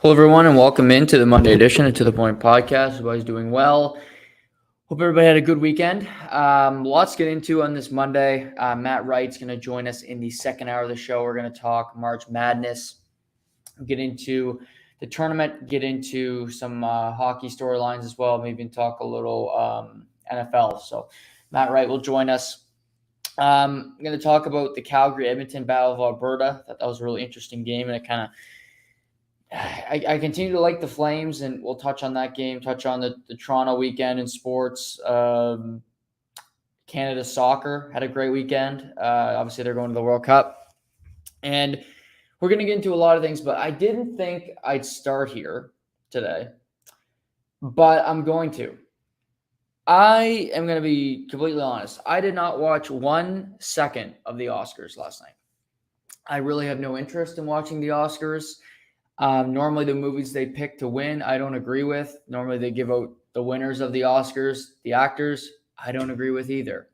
Hello, everyone, and welcome into the Monday edition of To The Point podcast. Everybody's doing well. Hope everybody had a good weekend. Lots to get into on this Monday. Matt Wright's going to join us in the second hour of the show. We're going to talk March Madness, get into the tournament, get into some hockey storylines as well, maybe talk a little NFL. So Matt Wright will join us. I'm going to talk about the Calgary-Edmonton Battle of Alberta. I thought that was a really interesting game, and it kind of I continue to like the Flames, and we'll touch on that game, touch on the Toronto weekend in sports. Canada soccer had a great weekend. Obviously, they're going to the World Cup. And we're going to get into a lot of things, but I didn't think I'd start here today. But I'm going to. I am going to be completely honest. I did not watch 1 second of the Oscars last night. I really have no interest in watching the Oscars. Normally, the movies they pick to win, I don't agree with. Normally, they give out the winners of the Oscars, the actors. I don't agree with either.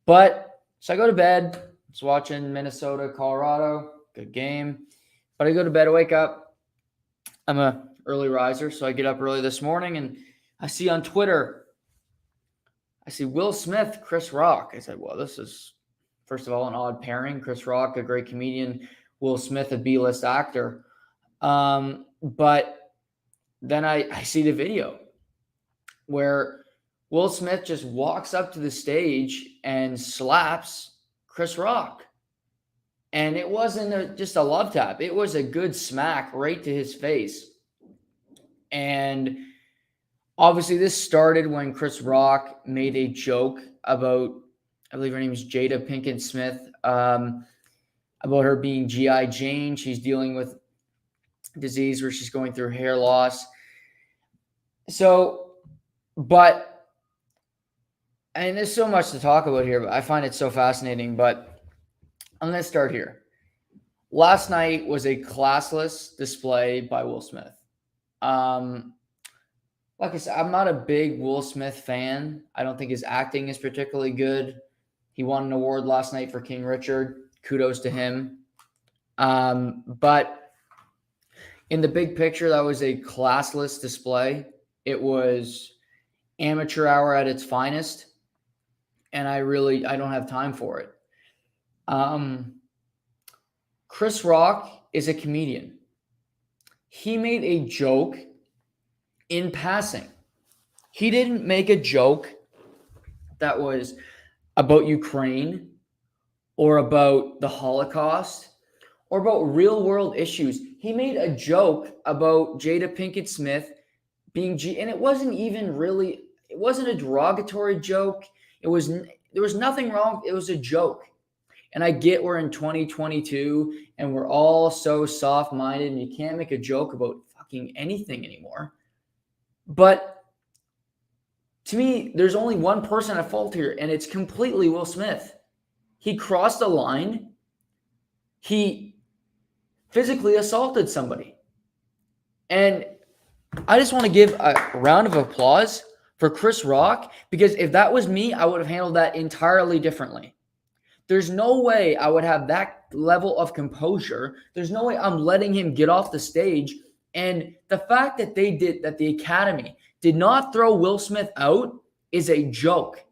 But, so I go to bed. I was watching Minnesota, Colorado. Good game. But I go to bed, I wake up. I'm an early riser, so I get up early this morning, and I see on Twitter, I see Will Smith, Chris Rock. I said, well, this is, first of all, an odd pairing. Chris Rock, a great comedian. Will Smith, a B-list actor. But then I see the video where Will Smith just walks up to the stage and slaps Chris Rock. And it wasn't just a love tap. It was a good smack right to his face. And obviously this started when Chris Rock made a joke about, I believe her name is Jada Pinkett Smith, about her being G.I. Jane. She's dealing with disease where she's going through hair loss. So, and there's so much to talk about here, but I find it so fascinating, but I'm going to start here. Last night was a classless display by Will Smith. Like I said, I'm not a big Will Smith fan. I don't think his acting is particularly good. He won an award last night for King Richard. Kudos to him. But in the big picture, that was a classless display. It was amateur hour at its finest, and I don't have time for it. Chris Rock is a comedian. He made a joke in passing. He didn't make a joke that was about Ukraine or about the Holocaust or about real-world issues. He made a joke about Jada Pinkett Smith being and it wasn't even really, it wasn't a derogatory joke. There was nothing wrong. It was a joke. And I get we're in 2022 and we're all so soft-minded and you can't make a joke about fucking anything anymore. But to me, there's only one person at fault here, and it's completely Will Smith. He crossed the line. He physically assaulted somebody. And I just want to give a round of applause for Chris Rock, because if that was me, I would have handled that entirely differently. There's no way I would have that level of composure. There's no way I'm letting him get off the stage. And the fact that the Academy did not throw Will Smith out is a joke.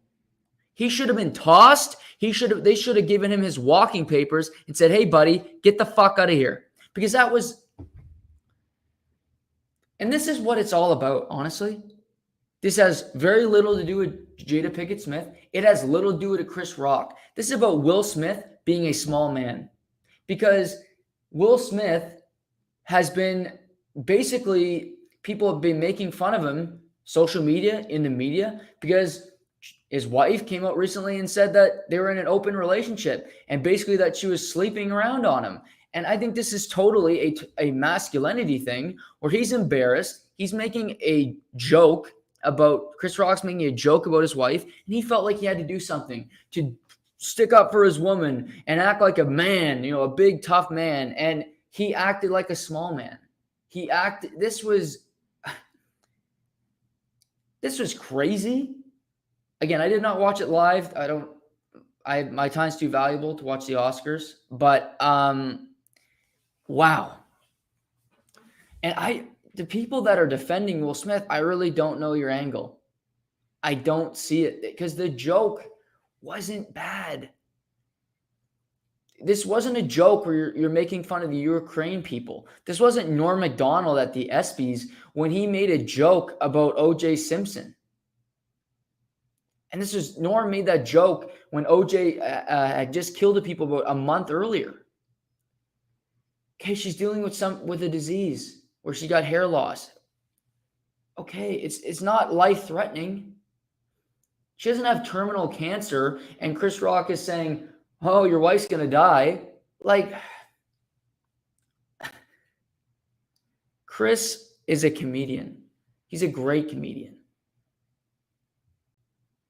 He should have been tossed. They should have given him his walking papers and said, hey, buddy, get the fuck out of here. Because that was, and this is what it's all about, honestly. This has very little to do with Jada Pinkett Smith. It has little to do with Chris Rock. This is about Will Smith being a small man. Because Will Smith has been basically, people have been making fun of him, social media, in the media, because his wife came out recently and said that they were in an open relationship and basically that she was sleeping around on him. And I think this is totally a masculinity thing where he's embarrassed. He's making a joke about, Chris Rock's making a joke about his wife, and he felt like he had to do something to stick up for his woman and act like a man, a big, tough man. And he acted like a small man. This was crazy. Again, I did not watch it live. My time's too valuable to watch the Oscars, but wow. And the people that are defending Will Smith, I really don't know your angle. I don't see it because the joke wasn't bad. This wasn't a joke where you're making fun of the Ukraine people. This wasn't Norm Macdonald at the ESPYs when he made a joke about O.J. Simpson. And this was Norm made that joke when O.J. Had just killed the people about a month earlier. Okay, she's dealing with a disease where she got hair loss. Okay, it's not life-threatening. She doesn't have terminal cancer, and Chris Rock is saying, "Oh, your wife's gonna die." Like, Chris is a comedian. He's a great comedian.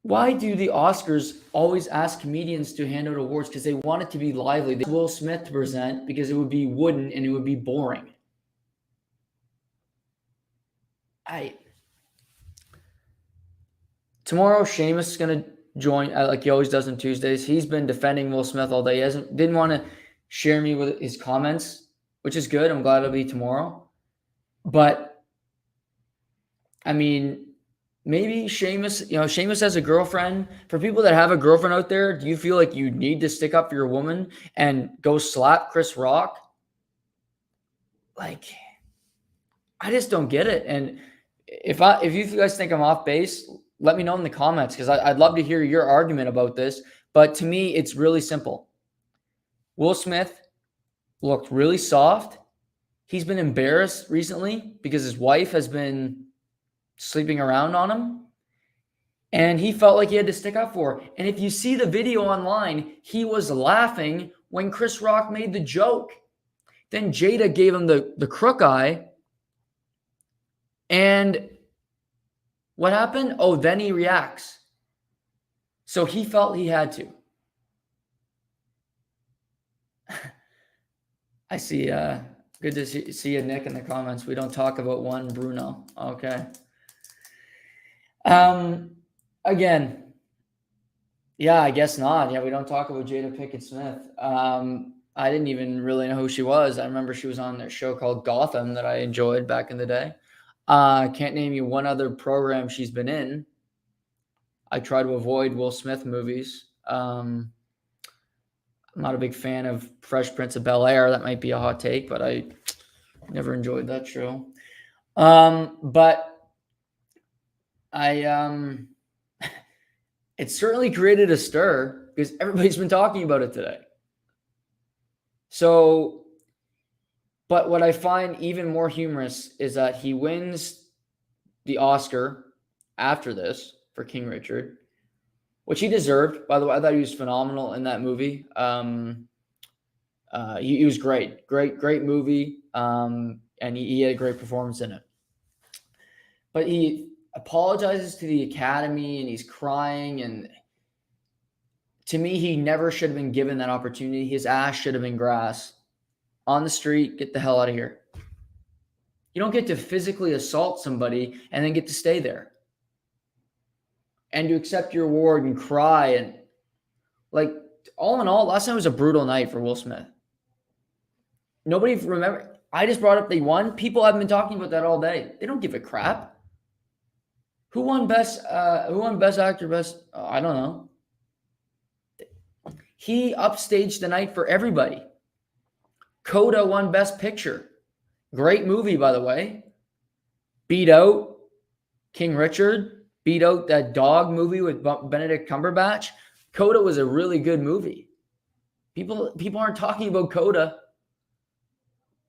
Why do the Oscars always ask comedians to hand out awards? Because they want it to be lively. They want Will Smith to present because it would be wooden and it would be boring. Tomorrow, Sheamus is going to join, like he always does on Tuesdays. He's been defending Will Smith all day. He didn't want to share me with his comments, which is good. I'm glad it'll be tomorrow. But, I mean, maybe Sheamus has a girlfriend. For people that have a girlfriend out there, do you feel like you need to stick up for your woman and go slap Chris Rock? Like, I just don't get it. And if you guys think I'm off base, let me know in the comments because I'd love to hear your argument about this. But to me, it's really simple. Will Smith looked really soft. He's been embarrassed recently because his wife has been sleeping around on him. And he felt like he had to stick up for her. And if you see the video online, he was laughing when Chris Rock made the joke. Then Jada gave him the crook eye. And what happened? Oh, then he reacts. So he felt he had to. I see. Good to see you, Nick, in the comments. We don't talk about one Bruno. Okay. Again, yeah, I guess not. Yeah, we don't talk about Jada Pinkett Smith. I didn't even really know who she was. I remember she was on a show called Gotham that I enjoyed back in the day. Can't name you one other program she's been in. I try to avoid Will Smith movies. I'm not a big fan of Fresh Prince of Bel-Air. That might be a hot take, but I never enjoyed that show. But it certainly created a stir because everybody's been talking about it today. So, but what I find even more humorous is that he wins the Oscar after this for King Richard, which he deserved. By the way, I thought he was phenomenal in that movie. He was great movie. And he had a great performance in it. But he apologizes to the Academy and he's crying. And to me, he never should have been given that opportunity. His ass should have been grass. On the street, get the hell out of here. You don't get to physically assault somebody and then get to stay there. And to accept your award and cry. And like, all in all, last night was a brutal night for Will Smith. Nobody remember. I just brought up they won. People have been talking about that all day. They don't give a crap. Who won best actor, best? I don't know. He upstaged the night for everybody. Coda won Best Picture. Great movie, by the way. Beat out King Richard. Beat out that dog movie with Benedict Cumberbatch. Coda was a really good movie. People aren't talking about Coda.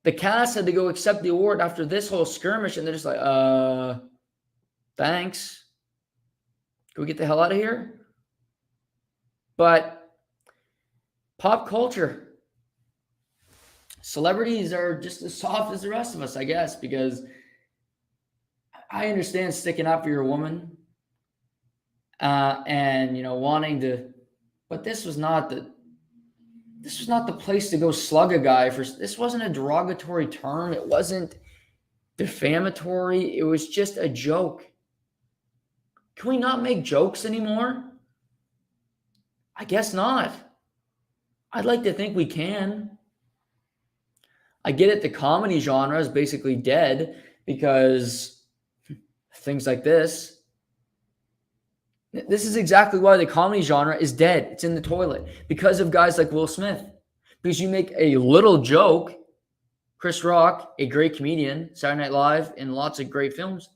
The cast had to go accept the award after this whole skirmish, and they're just like, thanks. Can we get the hell out of here? But pop culture. Celebrities are just as soft as the rest of us, I guess, because I understand sticking up for your woman and, wanting to, but this was not the place to go slug a guy for. This wasn't a derogatory term. It wasn't defamatory. It was just a joke. Can we not make jokes anymore? I guess not. I'd like to think we can. I get it. The comedy genre is basically dead because things like this. This is exactly why the comedy genre is dead. It's in the toilet because of guys like Will Smith. Because you make a little joke, Chris Rock, a great comedian, Saturday Night Live, and lots of great films,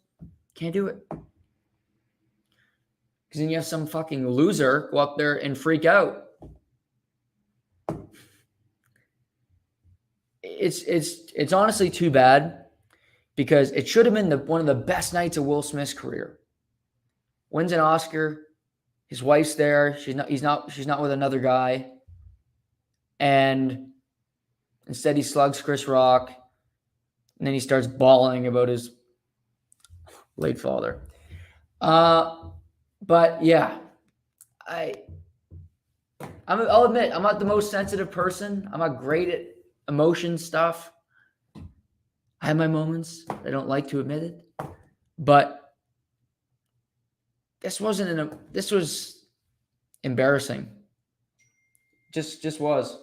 can't do it. Because then you have some fucking loser go up there and freak out. It's honestly too bad because it should have been one of the best nights of Will Smith's career. Wins an Oscar, his wife's there. She's not with another guy, and instead he slugs Chris Rock, and then he starts bawling about his late father. But yeah, I'll admit I'm not the most sensitive person. I'm not great at emotion stuff. I have my moments. I don't like to admit it, but this was embarrassing. Just was.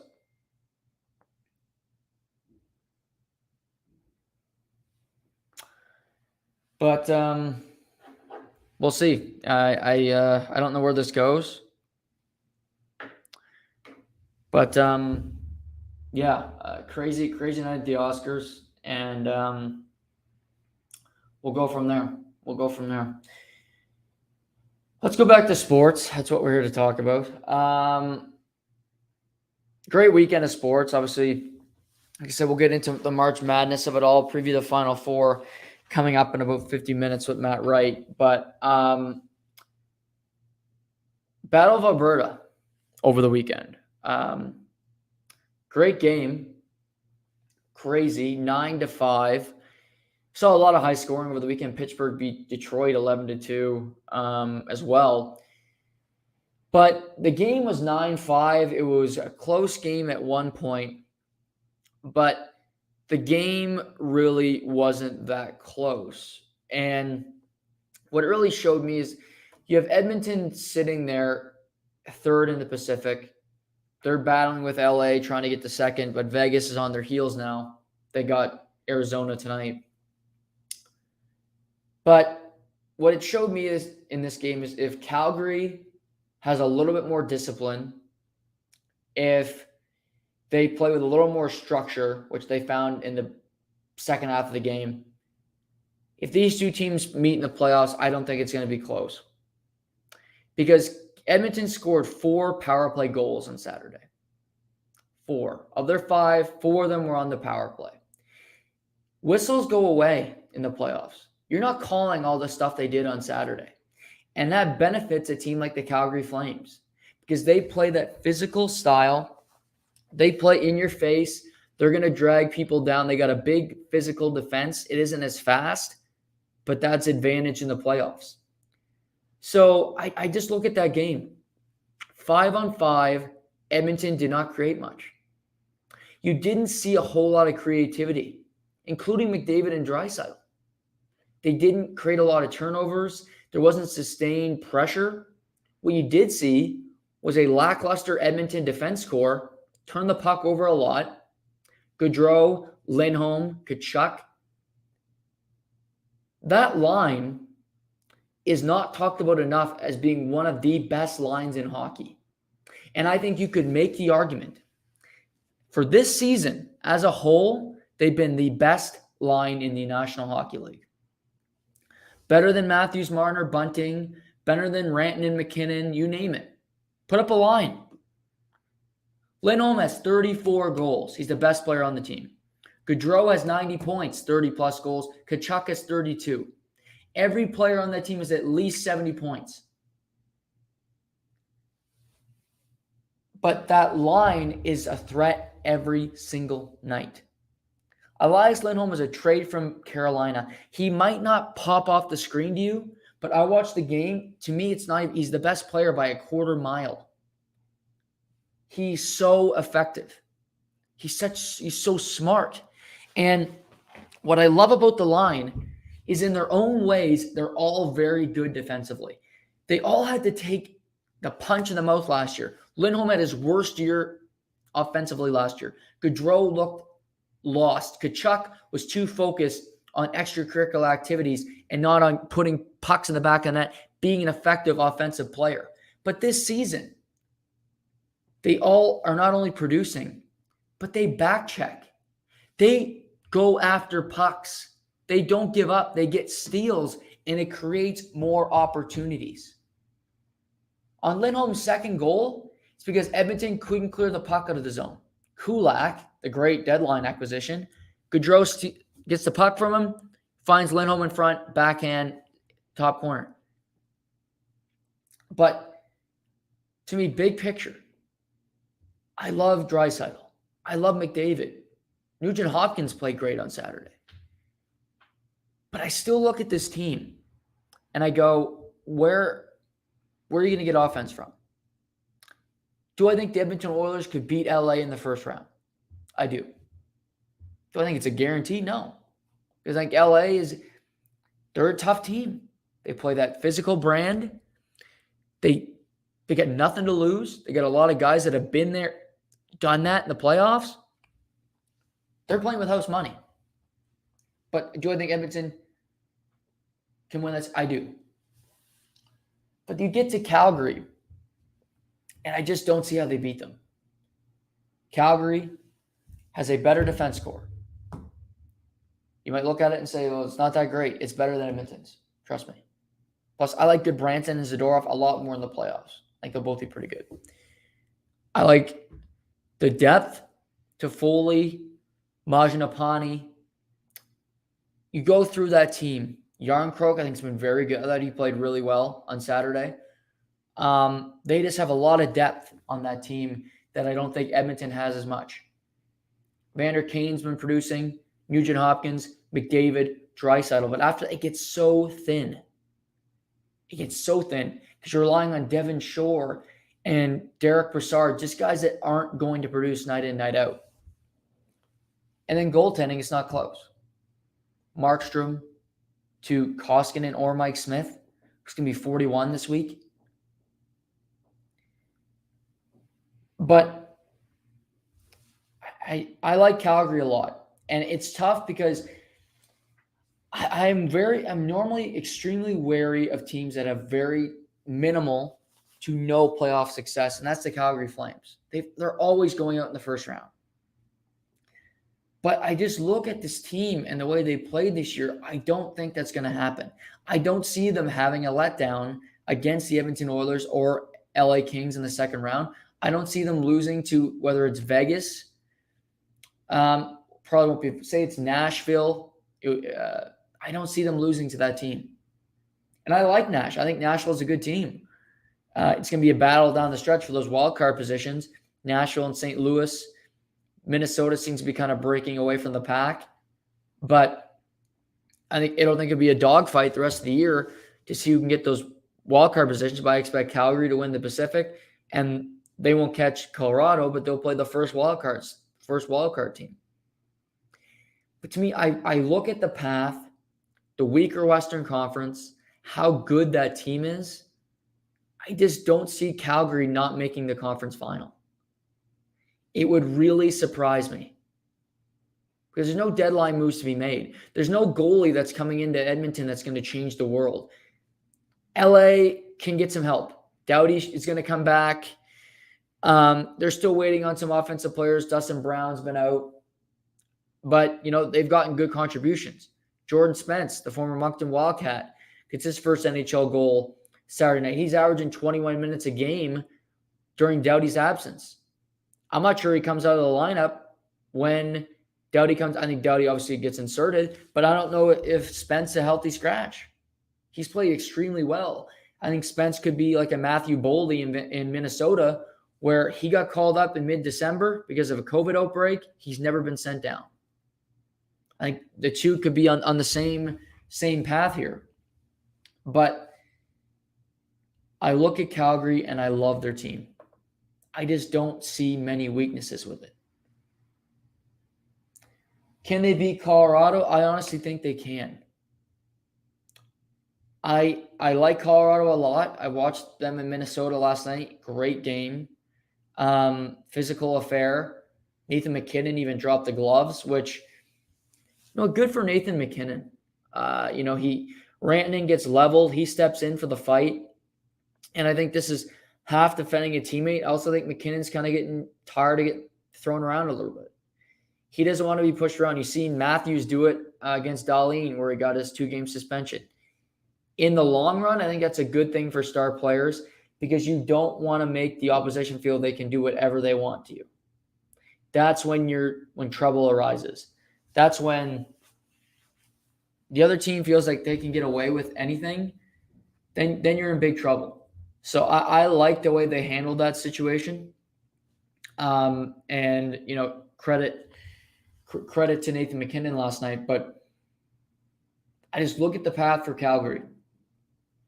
But we'll see. I don't know where this goes. But crazy night at the Oscars, and we'll go from there. Let's go back to sports. That's what we're here to talk about. Great weekend of sports. Obviously, like I said, we'll get into the March Madness of it all, preview the Final Four coming up in about 50 minutes with Matt Wright. But Battle of Alberta over the weekend. Great game. Crazy. 9-5. Saw a lot of high scoring over the weekend. Pittsburgh beat Detroit 11-2 as well. But the game was 9-5. It was a close game at one point. But the game really wasn't that close. And what it really showed me is you have Edmonton sitting there third in the Pacific. They're battling with LA, trying to get to second, but Vegas is on their heels now. They got Arizona tonight. But what it showed me is in this game is if Calgary has a little bit more discipline, if they play with a little more structure, which they found in the second half of the game, if these two teams meet in the playoffs, I don't think it's going to be close. Because Edmonton scored 4 power play goals on Saturday. 4. Of their 5, 4 of them were on the power play. Whistles go away in the playoffs. You're not calling all the stuff they did on Saturday. And that benefits a team like the Calgary Flames because they play that physical style. They play in your face. They're going to drag people down. They got a big physical defense. It isn't as fast, but that's advantage in the playoffs. So I just look at that game. 5-on-5, Edmonton did not create much. You didn't see a whole lot of creativity, including McDavid and Draisaitl. They didn't create a lot of turnovers. There wasn't sustained pressure. What you did see was a lackluster Edmonton defense core turn the puck over a lot. Gaudreau, Lindholm, Tkachuk. That line is not talked about enough as being one of the best lines in hockey. And I think you could make the argument for this season as a whole, they've been the best line in the National Hockey League. Better than Matthews, Marner, Bunting, better than Rantanen, McKinnon, you name it. Put up a line. Lindholm has 34 goals. He's the best player on the team. Gaudreau has 90 points, 30-plus goals. Tkachuk has 32. Every player on that team is at least 70 points. But that line is a threat every single night. Elias Lindholm is a trade from Carolina. He might not pop off the screen to you, but I watched the game. To me, he's the best player by a quarter mile. He's so effective. He's so smart. And what I love about the line is in their own ways, they're all very good defensively. They all had to take the punch in the mouth last year. Lindholm had his worst year offensively last year. Gaudreau looked lost. Kachuk was too focused on extracurricular activities and not on putting pucks in the back of the net, being an effective offensive player. But this season, they all are not only producing, but they back check. They go after pucks. They don't give up. They get steals, and it creates more opportunities. On Lindholm's second goal, it's because Edmonton couldn't clear the puck out of the zone. Kulak, the great deadline acquisition, Gaudreau gets the puck from him, finds Lindholm in front, backhand, top corner. But to me, big picture, I love Draisaitl. I love McDavid. Nugent Hopkins played great on Saturday. But I still look at this team and I go, where are you going to get offense from? Do I think the Edmonton Oilers could beat LA in the first round? I do. Do I think it's a guarantee? No. Because I think LA they're a tough team. They play that physical brand. They got nothing to lose. They got a lot of guys that have been there, done that in the playoffs. They're playing with house money. But do I think Edmonton can win this? I do. But you get to Calgary, and I just don't see how they beat them. Calgary has a better defense core. You might look at it and say, well, it's not that great. It's better than Edmonton's. Trust me. Plus, I like Goodbranson and Zadorov a lot more in the playoffs. I think they'll both be pretty good. I like the depth to Foley, Majanapani. You go through that team. Yarncroke, I think, has been very good. I thought he played really well on Saturday. They just have a lot of depth on that team that I don't think Edmonton has as much. Vander Kane's been producing, Nugent Hopkins, McDavid, Draisaitl. But after it gets so thin, because you're relying on Devin Shore and Derek Brassard, just guys that aren't going to produce night in, night out. And then goaltending, it's not close. Markstrom to Koskinen or Mike Smith, who's going to be 41 this week. But I like Calgary a lot. And it's tough because I'm normally extremely wary of teams that have very minimal to no playoff success, and that's the Calgary Flames. They're always going out in the first round. But I just look at this team and the way they played this year, I don't think that's going to happen. I don't see them having a letdown against the Edmonton Oilers or LA Kings in the second round. I don't see them losing to whether it's Vegas, probably won't be, say it's Nashville. I don't see them losing to that team. And I like Nash. I think Nashville's a good team. It's going to be a battle down the stretch for those wild card positions. Nashville and St. Louis. Minnesota seems to be kind of breaking away from the pack. But I don't think it'll be a dogfight the rest of the year to see who can get those wild card positions. But I expect Calgary to win the Pacific. And they won't catch Colorado, but they'll play the first wild card team. But to me, I look at the path, the weaker Western Conference, how good that team is. I just don't see Calgary not making the conference final. It would really surprise me because there's no deadline moves to be made. There's no goalie that's coming into Edmonton that's going to change the world. LA can get some help. Doughty is going to come back. They're still waiting on some offensive players. Dustin Brown's been out. But, they've gotten good contributions. Jordan Spence, the former Moncton Wildcat, gets his first NHL goal Saturday night. He's averaging 21 minutes a game during Doughty's absence. I'm not sure he comes out of the lineup when Doughty comes. I think Doughty obviously gets inserted, but I don't know if Spence is a healthy scratch. He's played extremely well. I think Spence could be like a Matthew Boldy in Minnesota, where he got called up in mid-December because of a COVID outbreak. He's never been sent down. I think the two could be on the same path here. But I look at Calgary and I love their team. I just don't see many weaknesses with it. Can they beat Colorado? I honestly think they can. I like Colorado a lot. I watched them in Minnesota last night. Great game. Physical affair. Nathan McKinnon even dropped the gloves, which, good for Nathan McKinnon. Rantanen gets leveled. He steps in for the fight. And I think this is half defending a teammate. I also think McKinnon's kind of getting tired of getting thrown around a little bit. He doesn't want to be pushed around. You've seen Matthews do it against Dahlin, where he got his 2-game suspension. In the long run, I think that's a good thing for star players because you don't want to make the opposition feel they can do whatever they want to you. That's when trouble arises. That's when the other team feels like they can get away with anything. Then you're in big trouble. So I like the way they handled that situation. And credit to Nathan McKinnon last night. But I just look at the path for Calgary.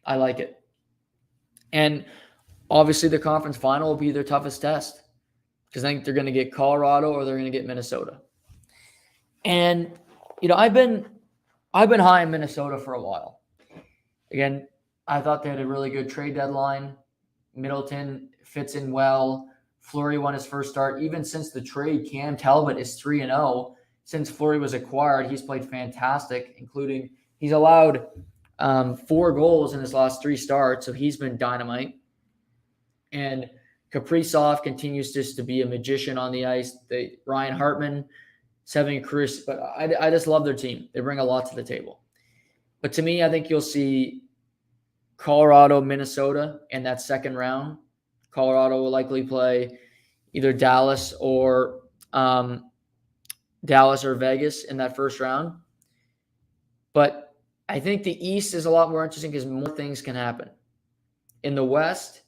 I like it. And obviously the conference final will be their toughest test because I think they're going to get Colorado or they're going to get Minnesota. And, I've been high in Minnesota for a while. Again, I thought they had a really good trade deadline. Middleton fits in well. Fleury won his first start. Even since the trade, Cam Talbot is 3-0. Since Fleury was acquired, he's played fantastic, including he's allowed 4 goals in his last 3 starts, so he's been dynamite. And Kaprizov continues just to be a magician on the ice. Ryan Hartman is having a career, but I just love their team. They bring a lot to the table. But to me, I think you'll see Colorado, Minnesota in that second round. Colorado will likely play either Dallas or Vegas in that first round. But I think the East is a lot more interesting because more things can happen. In the West,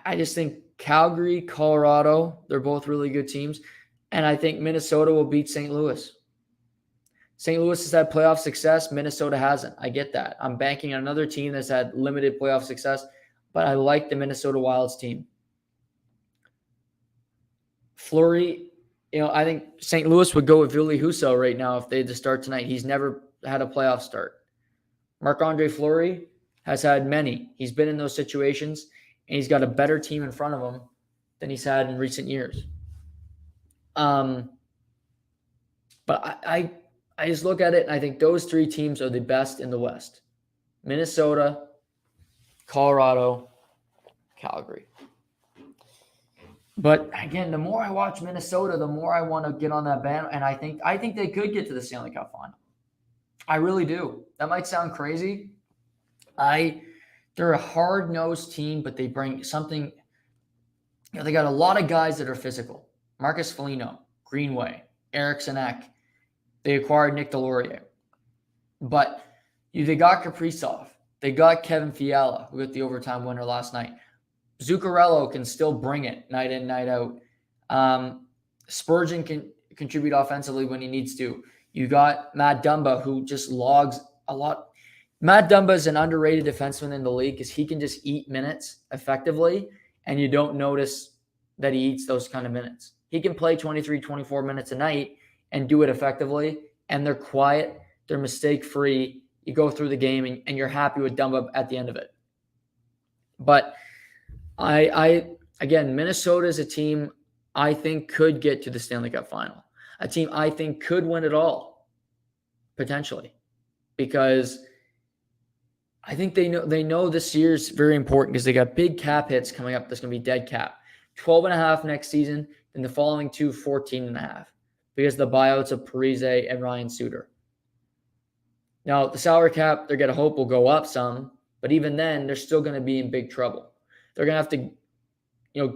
I just think Calgary, Colorado, they're both really good teams. And I think Minnesota will beat St. Louis. St. Louis has had playoff success. Minnesota hasn't. I get that. I'm banking on another team that's had limited playoff success, but I like the Minnesota Wild's team. Fleury, I think St. Louis would go with Ville Husso right now if they had to start tonight. He's never had a playoff start. Marc-Andre Fleury has had many. He's been in those situations, and he's got a better team in front of him than he's had in recent years. But I just look at it, and I think those 3 teams are the best in the West. Minnesota, Colorado, Calgary. But again, the more I watch Minnesota, the more I want to get on that band, and I think they could get to the Stanley Cup final. I really do. That might sound crazy. They're a hard-nosed team, but they bring something. They got a lot of guys that are physical. Marcus Foligno, Greenway, Eriksson Ek. They acquired Nick Delorier. But they got Kaprizov. They got Kevin Fiala, who got the overtime winner last night. Zuccarello can still bring it night in, night out. Spurgeon can contribute offensively when he needs to. You got Matt Dumba, who just logs a lot. Matt Dumba is an underrated defenseman in the league because he can just eat minutes effectively, and you don't notice that he eats those kind of minutes. He can play 23, 24 minutes a night and do it effectively, and they're quiet, they're mistake-free. You go through the game, and you're happy with Dumba at the end of it. But again, Minnesota is a team I think could get to the Stanley Cup final. A team I think could win it all, potentially, because I think they know this year's very important because they got big cap hits coming up. That's going to be dead cap. 12.5 next season, and the following 2, 14.5, because of the buyouts of Parise and Ryan Suter. Now, the salary cap, they're going to hope will go up some, but even then, they're still going to be in big trouble. They're going to have to,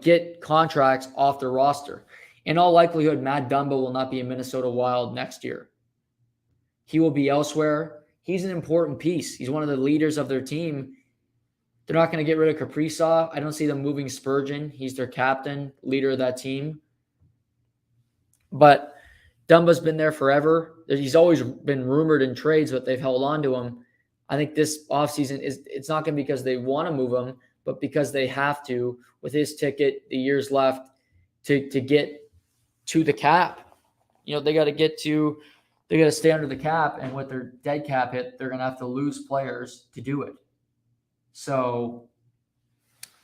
get contracts off their roster. In all likelihood, Matt Dumba will not be in Minnesota Wild next year. He will be elsewhere. He's an important piece. He's one of the leaders of their team. They're not going to get rid of Kaprizov. I don't see them moving Spurgeon. He's their captain, leader of that team. But Dumba's been there forever. He's always been rumored in trades, but they've held on to him. I think this offseason it's not going to be because they want to move him, but because they have to with his ticket, the years left to get to the cap. They got to stay under the cap, and with their dead cap hit, they're going to have to lose players to do it. So,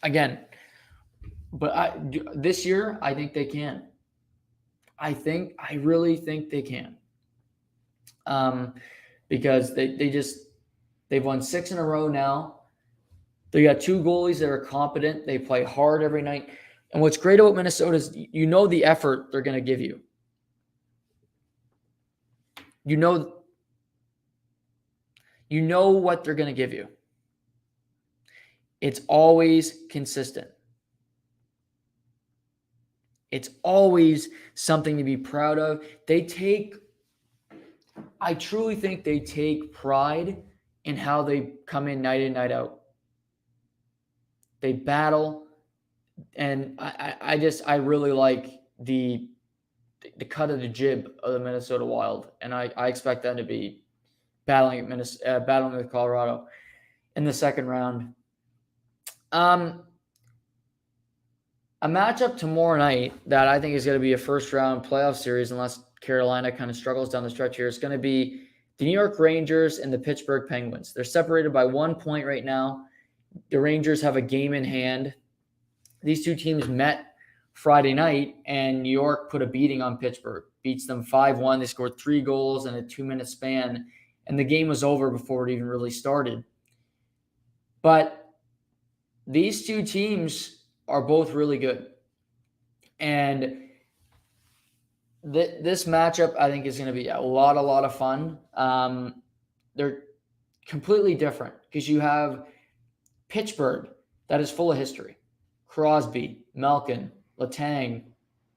again, but this year, I think they can. I really think they can. Because they've won 6 in a row now. They got 2 goalies that are competent. They play hard every night. And what's great about Minnesota is the effort they're going to give you. You know what they're going to give you. It's always consistent. It's always something to be proud of. I truly think they take pride in how they come in night out. They battle, and I really like the cut of the jib of the Minnesota Wild, and I expect them to be battling with Colorado in the second round. A matchup tomorrow night that I think is going to be a first-round playoff series, unless Carolina kind of struggles down the stretch here, is going to be the New York Rangers and the Pittsburgh Penguins. They're separated by 1 point right now. The Rangers have a game in hand. These two teams met Friday night, and New York put a beating on Pittsburgh. Beats them 5-1. They scored 3 goals in a 2-minute span, and the game was over before it even really started. But these two teams are both really good. And this matchup, I think, is going to be a lot of fun. They're completely different because you have Pittsburgh that is full of history. Crosby, Malkin, Letang,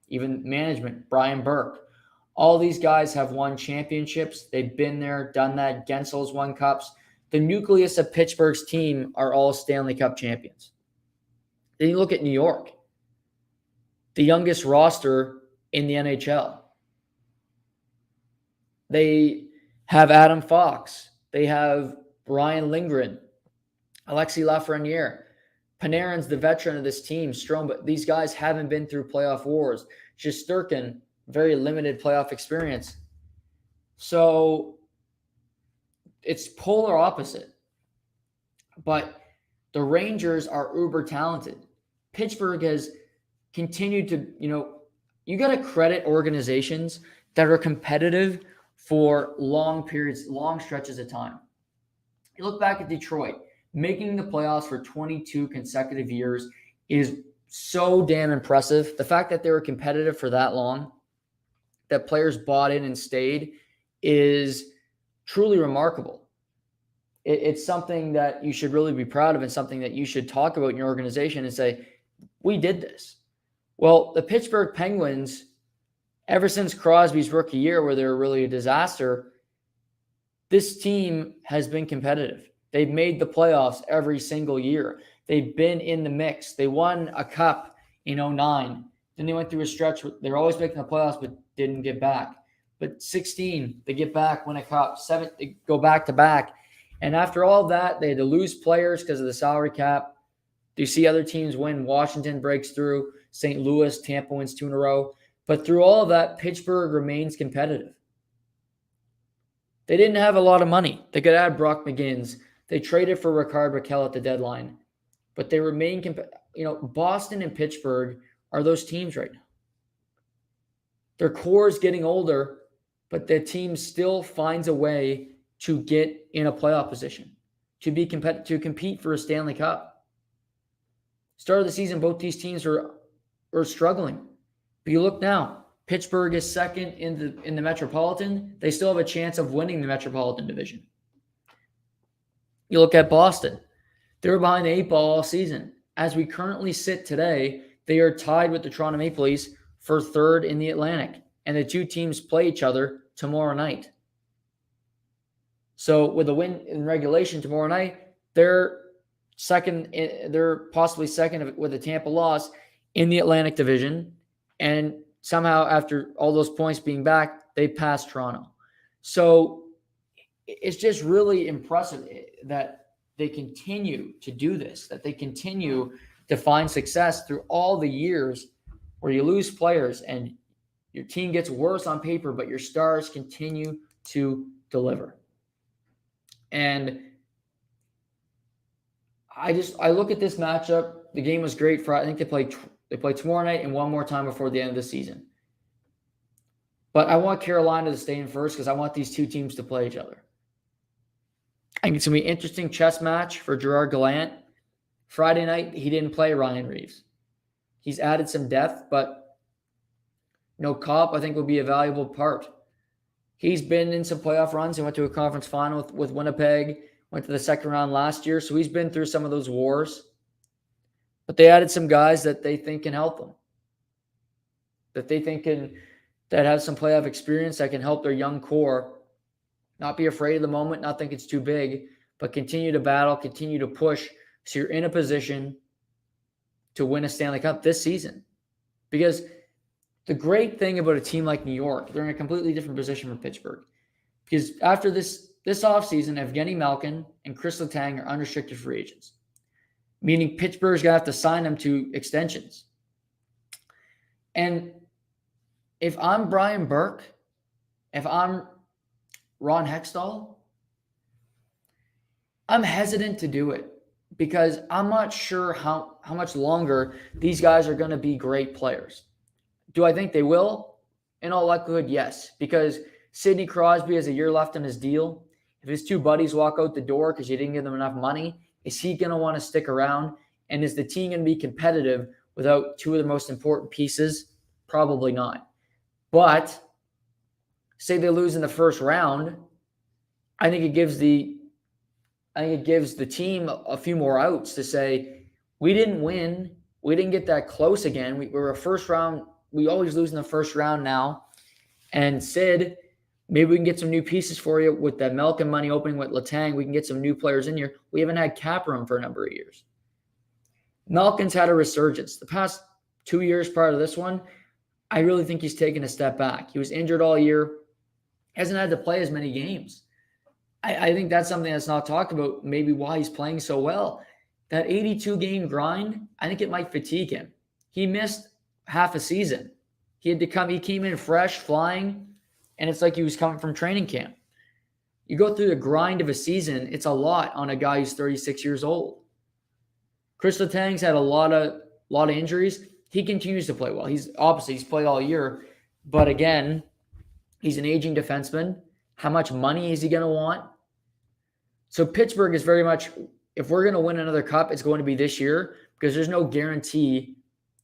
even management, Brian Burke. All these guys have won championships. They've been there, done that. Gensel's won cups. The nucleus of Pittsburgh's team are all Stanley Cup champions. Then you look at New York, the youngest roster in the NHL. They have Adam Fox. They have Brian Lindgren, Alexis Lafreniere. Panarin's the veteran of this team, strong, but these guys haven't been through playoff wars. Shesterkin, very limited playoff experience. So it's polar opposite. But the Rangers are uber talented. Pittsburgh has continued to, you got to credit organizations that are competitive for long periods, long stretches of time. You look back at Detroit, making the playoffs for 22 consecutive years is so damn impressive. The fact that they were competitive for that long, that players bought in and stayed, is truly remarkable. It's something that you should really be proud of and something that you should talk about in your organization and say, we did this. Well, the Pittsburgh Penguins, ever since Crosby's rookie year, where they were really a disaster, this team has been competitive. They've made the playoffs every single year. They've been in the mix. They won a cup in 2009. Then they went through a stretch where they were always making the playoffs but didn't get back. But 2016, they get back, win a cup. 7, they go back-to-back. And after all of that, they had to lose players because of the salary cap. Do you see other teams win? Washington breaks through. St. Louis, Tampa wins 2 in a row. But through all of that, Pittsburgh remains competitive. They didn't have a lot of money. They could add Brock McGinnis. They traded for Rickard Rakell at the deadline. But they remain competitive. Boston and Pittsburgh are those teams right now. Their core is getting older, but the team still finds a way to get in a playoff position, to be to compete for a Stanley Cup. Start of the season, both these teams are struggling. But you look now, Pittsburgh is second in the Metropolitan. They still have a chance of winning the Metropolitan Division. You look at Boston. They were behind the 8 ball all season. As we currently sit today, they are tied with the Toronto Maple Leafs for 3rd in the Atlantic. And the two teams play each other tomorrow night. So with a win in regulation tomorrow night, they're second. They're possibly second with a Tampa loss in the Atlantic Division. And somehow, after all those points being back, they passed Toronto. So it's just really impressive that they continue to do this, that they continue to find success through all the years where you lose players and your team gets worse on paper, but your stars continue to deliver. And I look at this matchup. The game was great. I think they play tomorrow night and one more time before the end of the season. But I want Carolina to stay in first because I want these two teams to play each other. I think it's going to be an interesting chess match for Gerard Gallant. Friday night, he didn't play Ryan Reeves. He's added some depth, but Kopp, I think, will be a valuable part. He's been in some playoff runs. He went to a conference final with Winnipeg, went to the second round last year, so he's been through some of those wars. But they added some guys that they think can help them, that they think that have some playoff experience that can help their young core not be afraid of the moment, not think it's too big, but continue to battle, continue to push so you're in a position to win a Stanley Cup this season. Because the great thing about a team like New York, they're in a completely different position from Pittsburgh. Because after this offseason, Evgeny Malkin and Chris Letang are unrestricted free agents, meaning Pittsburgh's going to have to sign them to extensions. And if I'm Brian Burke, if I'm Ron Hextall, I'm hesitant to do it because I'm not sure how much longer these guys are going to be great players. Do I think they will? In all likelihood, yes, because Sidney Crosby has a year left on his deal. If his two buddies walk out the door because you didn't give them enough money, is he going to want to stick around? And is the team going to be competitive without two of the most important pieces? Probably not. But say they lose in the first round, I think it gives the team a few more outs to say, we didn't win. We didn't get that close again. We were a first round. We always lose in the first round now. And Sid, maybe we can get some new pieces for you with that Malkin money opening with Letang. We can get some new players in here. We haven't had cap room for a number of years. Malkin's had a resurgence. The past 2 years prior to this one, I really think he's taken a step back. He was injured all year. Hasn't had to play as many games. I think that's something that's not talked about, maybe why he's playing so well. That 82-game grind, I think it might fatigue him. He missed half a season. He came in fresh, flying, and it's like he was coming from training camp. You go through the grind of a season, it's a lot on a guy who's 36 years old. Chris Letang's had a lot of injuries. He continues to play well. He's played all year. But again, he's an aging defenseman. How much money is he going to want? So Pittsburgh is very much, if we're going to win another cup, it's going to be this year because there's no guarantee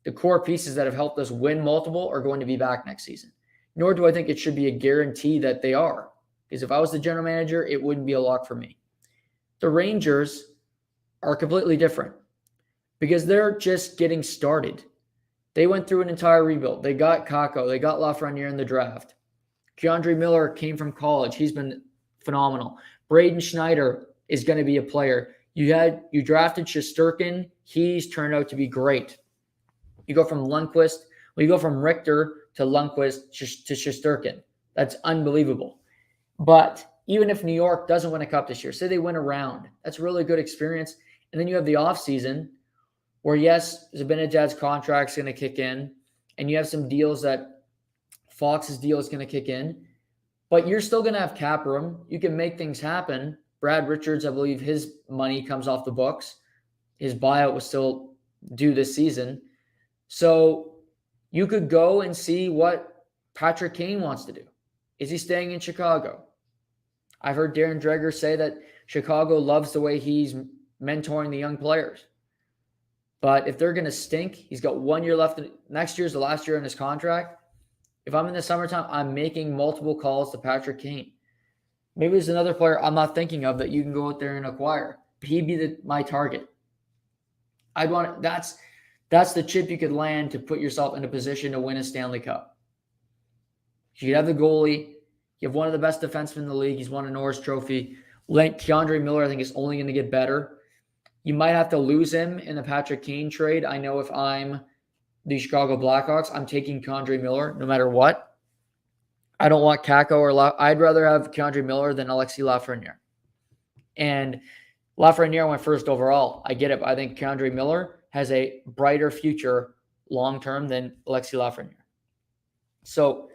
the core pieces that have helped us win multiple are going to be back next season. Nor do I think it should be a guarantee that they are. Because if I was the general manager, it wouldn't be a lock for me. The Rangers are completely different because they're just getting started. They went through an entire rebuild. They got Kakko. They got Lafreniere in the draft. Keandre Miller came from college. He's been phenomenal. Braden Schneider is going to be a player. You drafted Shesterkin. He's turned out to be great. You go from Richter to Lundqvist to Shesterkin. That's unbelievable. But even if New York doesn't win a cup this year, say they win a round, that's a really good experience. And then you have the offseason where, yes, Zibanejad's contract's going to kick in, and you have some deals that Fox's deal is going to kick in, but you're still going to have cap room. You can make things happen. Brad Richards, I believe his money comes off the books. His buyout was still due this season. So you could go and see what Patrick Kane wants to do. Is he staying in Chicago? I've heard Darren Dreger say that Chicago loves the way he's mentoring the young players. But if they're going to stink, he's got 1 year left. Next year's the last year in his contract. If I'm in the summertime, I'm making multiple calls to Patrick Kane. Maybe there's another player I'm not thinking of that you can go out there and acquire. But he'd be my target. That's the chip you could land to put yourself in a position to win a Stanley Cup. You have the goalie. You have one of the best defensemen in the league. He's won a Norris Trophy. Keandre Miller, I think, is only going to get better. You might have to lose him in the Patrick Kane trade. I know if I'm the Chicago Blackhawks, I'm taking Keandre Miller no matter what. I don't want Kakko I'd rather have Keandre Miller than Alexis Lafreniere. And Lafreniere went first overall. I get it, but I think Keandre Miller has a brighter future long-term than Alexis Lafreniere. So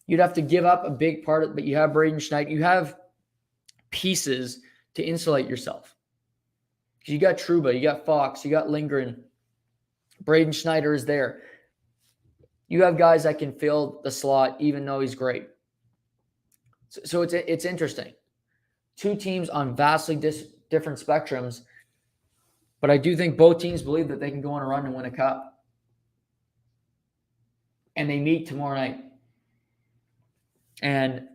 you'd have to give up a big part of it, but you have Braden Schneider. You have pieces to insulate yourself. You got Trouba, you got Fox, you got Lindgren. Braden Schneider is there. You have guys that can fill the slot even though he's great. So it's interesting. Two teams on vastly different spectrums, but I do think both teams believe that they can go on a run and win a cup. And they meet tomorrow night. And,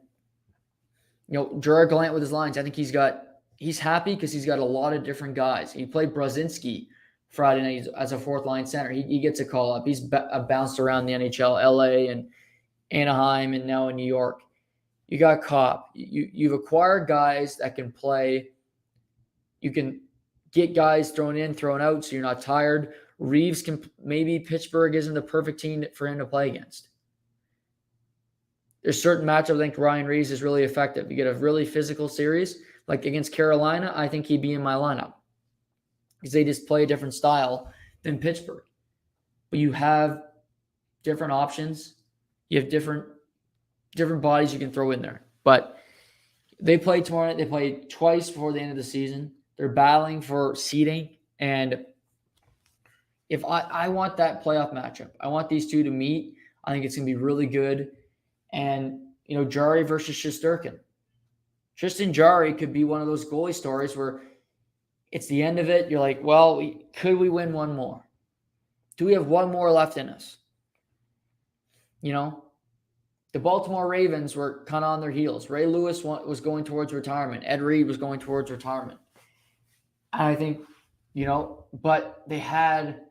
Gerard Gallant with his lines, I think he's happy because he's got a lot of different guys. He played Brazinski Friday night as a fourth line center. He gets a call up. He's bounced around the NHL, LA and Anaheim, and now in New York. You got Copp. You've acquired guys that can play. You can get guys thrown in, thrown out, so you're not tired. Reeves can, maybe Pittsburgh isn't the perfect team for him to play against. There's certain matchups I think Ryan Reeves is really effective. You get a really physical series, like against Carolina, I think he'd be in my lineup because they just play a different style than Pittsburgh. But you have different options. You have different bodies you can throw in there. But they play tomorrow night. They play twice before the end of the season. They're battling for seeding. And if I want that playoff matchup, I want these two to meet. I think it's going to be really good. And, Jarry versus Shesterkin. Tristan Jarry could be one of those goalie stories where it's the end of it. You're like, well, could we win one more? Do we have one more left in us? The Baltimore Ravens were kind of on their heels. Ray Lewis was going towards retirement. Ed Reed was going towards retirement. And I think, but they had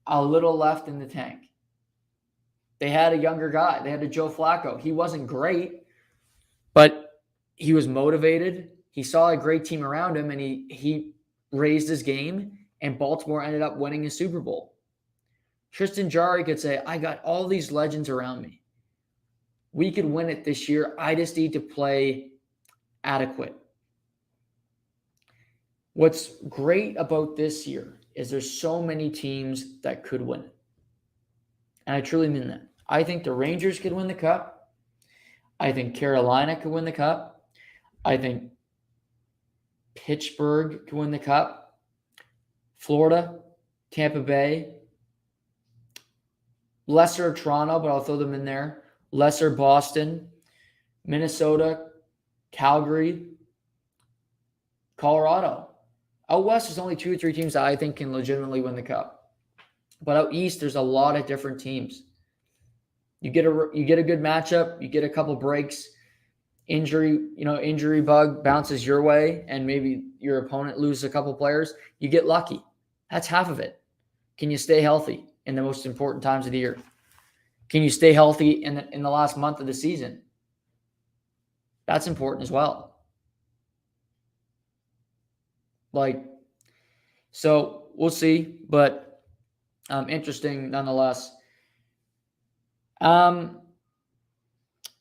a little left in the tank. They had a younger guy. They had a Joe Flacco. He wasn't great, but he was motivated. He saw a great team around him, and he raised his game, and Baltimore ended up winning a Super Bowl. Tristan Jarry could say, I got all these legends around me. We could win it this year. I just need to play adequate. What's great about this year is there's so many teams that could win it. And I truly mean that. I think the Rangers could win the cup. I think Carolina could win the cup. I think Pittsburgh could win the cup. Florida, Tampa Bay, lesser Toronto, but I'll throw them in there. Lesser Boston, Minnesota, Calgary, Colorado. Out west, there's only 2 or 3 teams that I think can legitimately win the cup. But out east, there's a lot of different teams. You get a good matchup, you get a couple breaks, injury bug bounces your way, and maybe your opponent loses a couple players. You get lucky. That's half of it. Can you stay healthy in the most important times of the year? Can you stay healthy in the last month of the season? That's important as well. So we'll see, but interesting nonetheless.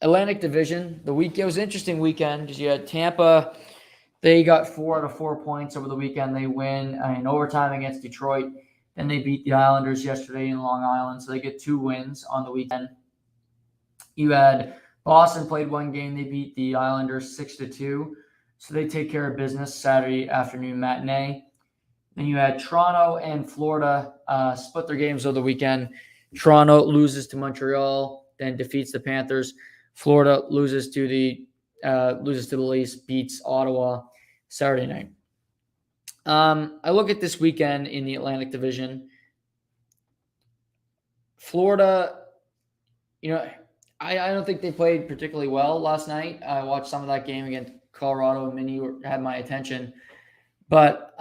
Atlantic Division, it was an interesting weekend because you had Tampa. They got 4 out of 4 points over the weekend. They win in overtime against Detroit. Then they beat the Islanders yesterday in Long Island, so they get 2 wins on the weekend. You had Boston played 1 game. They beat the Islanders 6-2, so they take care of business Saturday afternoon matinee. Then you had Toronto and Florida split their games over the weekend. Toronto loses to Montreal, then defeats the Panthers. Florida loses to the Leafs, beats Ottawa Saturday night. I look at this weekend in the Atlantic Division. Florida, I don't think they played particularly well last night. I watched some of that game against Colorado, and many had my attention. But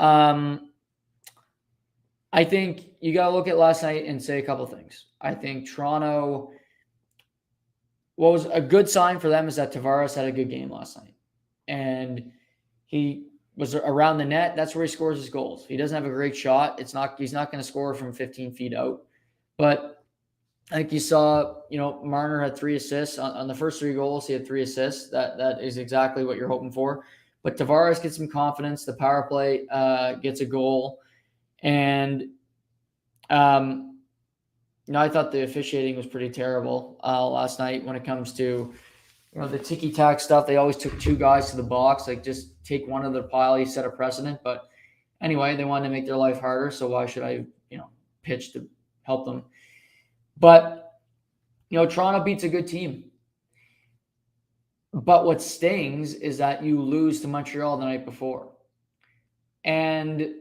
I think you got to look at last night and say a couple things. I think Toronto, what was a good sign for them is that Tavares had a good game last night. And he was around the net. That's where he scores his goals. He doesn't have a great shot. He's not going to score from 15 feet out. But I think you saw, Marner had 3 assists. On the first 3 goals, he had 3 assists. That is exactly what you're hoping for. But Tavares gets some confidence. The power play gets a goal. And, I thought the officiating was pretty terrible last night when it comes to, the ticky-tack stuff. They always took 2 guys to the box. Just take one of the pile. You set a precedent. But anyway, they wanted to make their life harder. So why should I, pitch to help them? But Toronto beats a good team. But what stings is that you lose to Montreal the night before. And,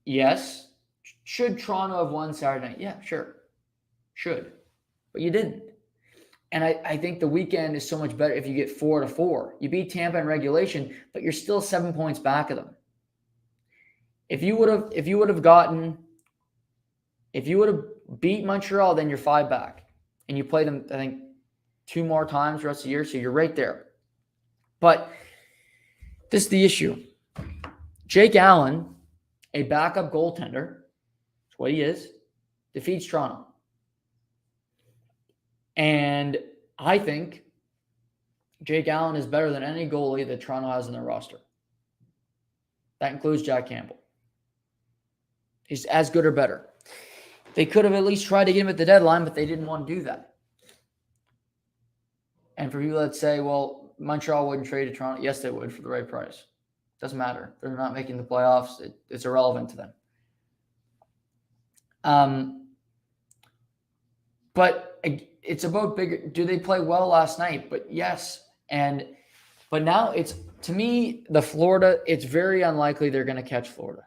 yes, should Toronto have won Saturday night? Yeah, sure. Should. But you didn't. And I think the weekend is so much better if you get 4-4. You beat Tampa in regulation, but you're still 7 points back of them. If you would have beat Montreal, then you're 5 back. And you play them, I think, 2 more times the rest of the year, so you're right there. But this is the issue. Jake Allen, a backup goaltender, that's what he is, defeats Toronto. And I think Jake Allen is better than any goalie that Toronto has in their roster. That includes Jack Campbell. He's as good or better. They could have at least tried to get him at the deadline, but they didn't want to do that. And for people that say, well, Montreal wouldn't trade to Toronto, yes, they would for the right price. Doesn't matter. They're not making the playoffs. It's irrelevant to them. But it's about bigger. Do they play well last night? But yes. But now to me, Florida, it's very unlikely they're going to catch Florida.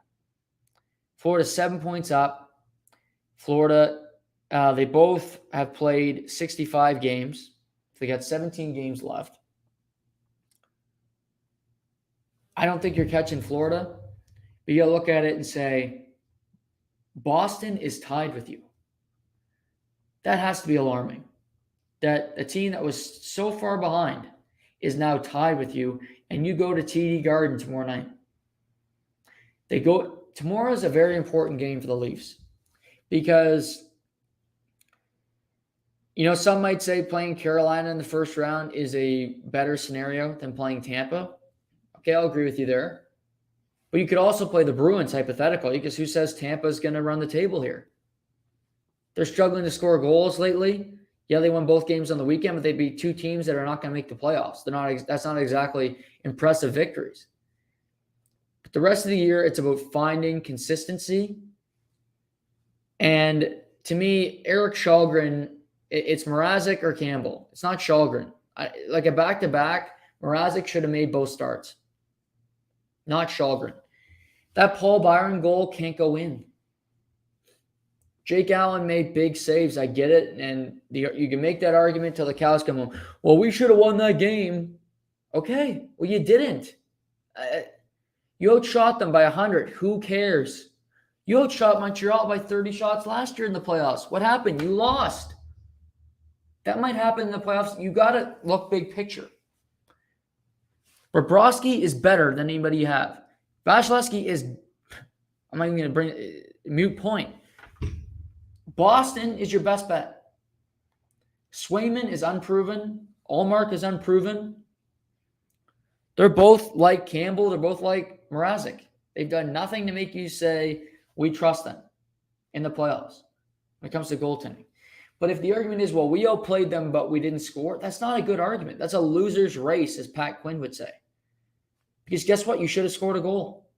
Florida's 7 points up. Florida, they both have played 65 games. They got 17 games left. I don't think you're catching Florida, but you got to look at it and say, Boston is tied with you. That has to be alarming. That a team that was so far behind is now tied with you, and you go to TD Garden tomorrow night. Tomorrow is a very important game for the Leafs because, some might say playing Carolina in the first round is a better scenario than playing Tampa. Okay, I'll agree with you there. But you could also play the Bruins hypothetically, because who says Tampa is going to run the table here? They're struggling to score goals lately. Yeah, they won both games on the weekend, but they beat 2 teams that are not going to make the playoffs. That's not exactly impressive victories. But the rest of the year, it's about finding consistency. And to me, Eric Kallgren, it's Mrazek or Campbell. It's not Kallgren. Like a back-to-back, Mrazek should have made both starts. Not Kallgren. That Paul Byron goal can't go in. Jake Allen made big saves. I get it. And you can make that argument till the cows come home. Well, we should have won that game. Okay. Well, you didn't. You outshot them by 100. Who cares? You outshot Montreal by 30 shots last year in the playoffs. What happened? You lost. That might happen in the playoffs. You got to look big picture. Bobrovsky is better than anybody you have. Vasilevsky is, I'm not even going to bring mute point. Boston is your best bet. Swayman is unproven. Allmark is unproven. They're both like Campbell. They're both like Mrazek. They've done nothing to make you say, we trust them in the playoffs when it comes to goaltending. But if the argument is, well, we outplayed them, but we didn't score, that's not a good argument. That's a loser's race, as Pat Quinn would say. Because guess what? You should have scored a goal.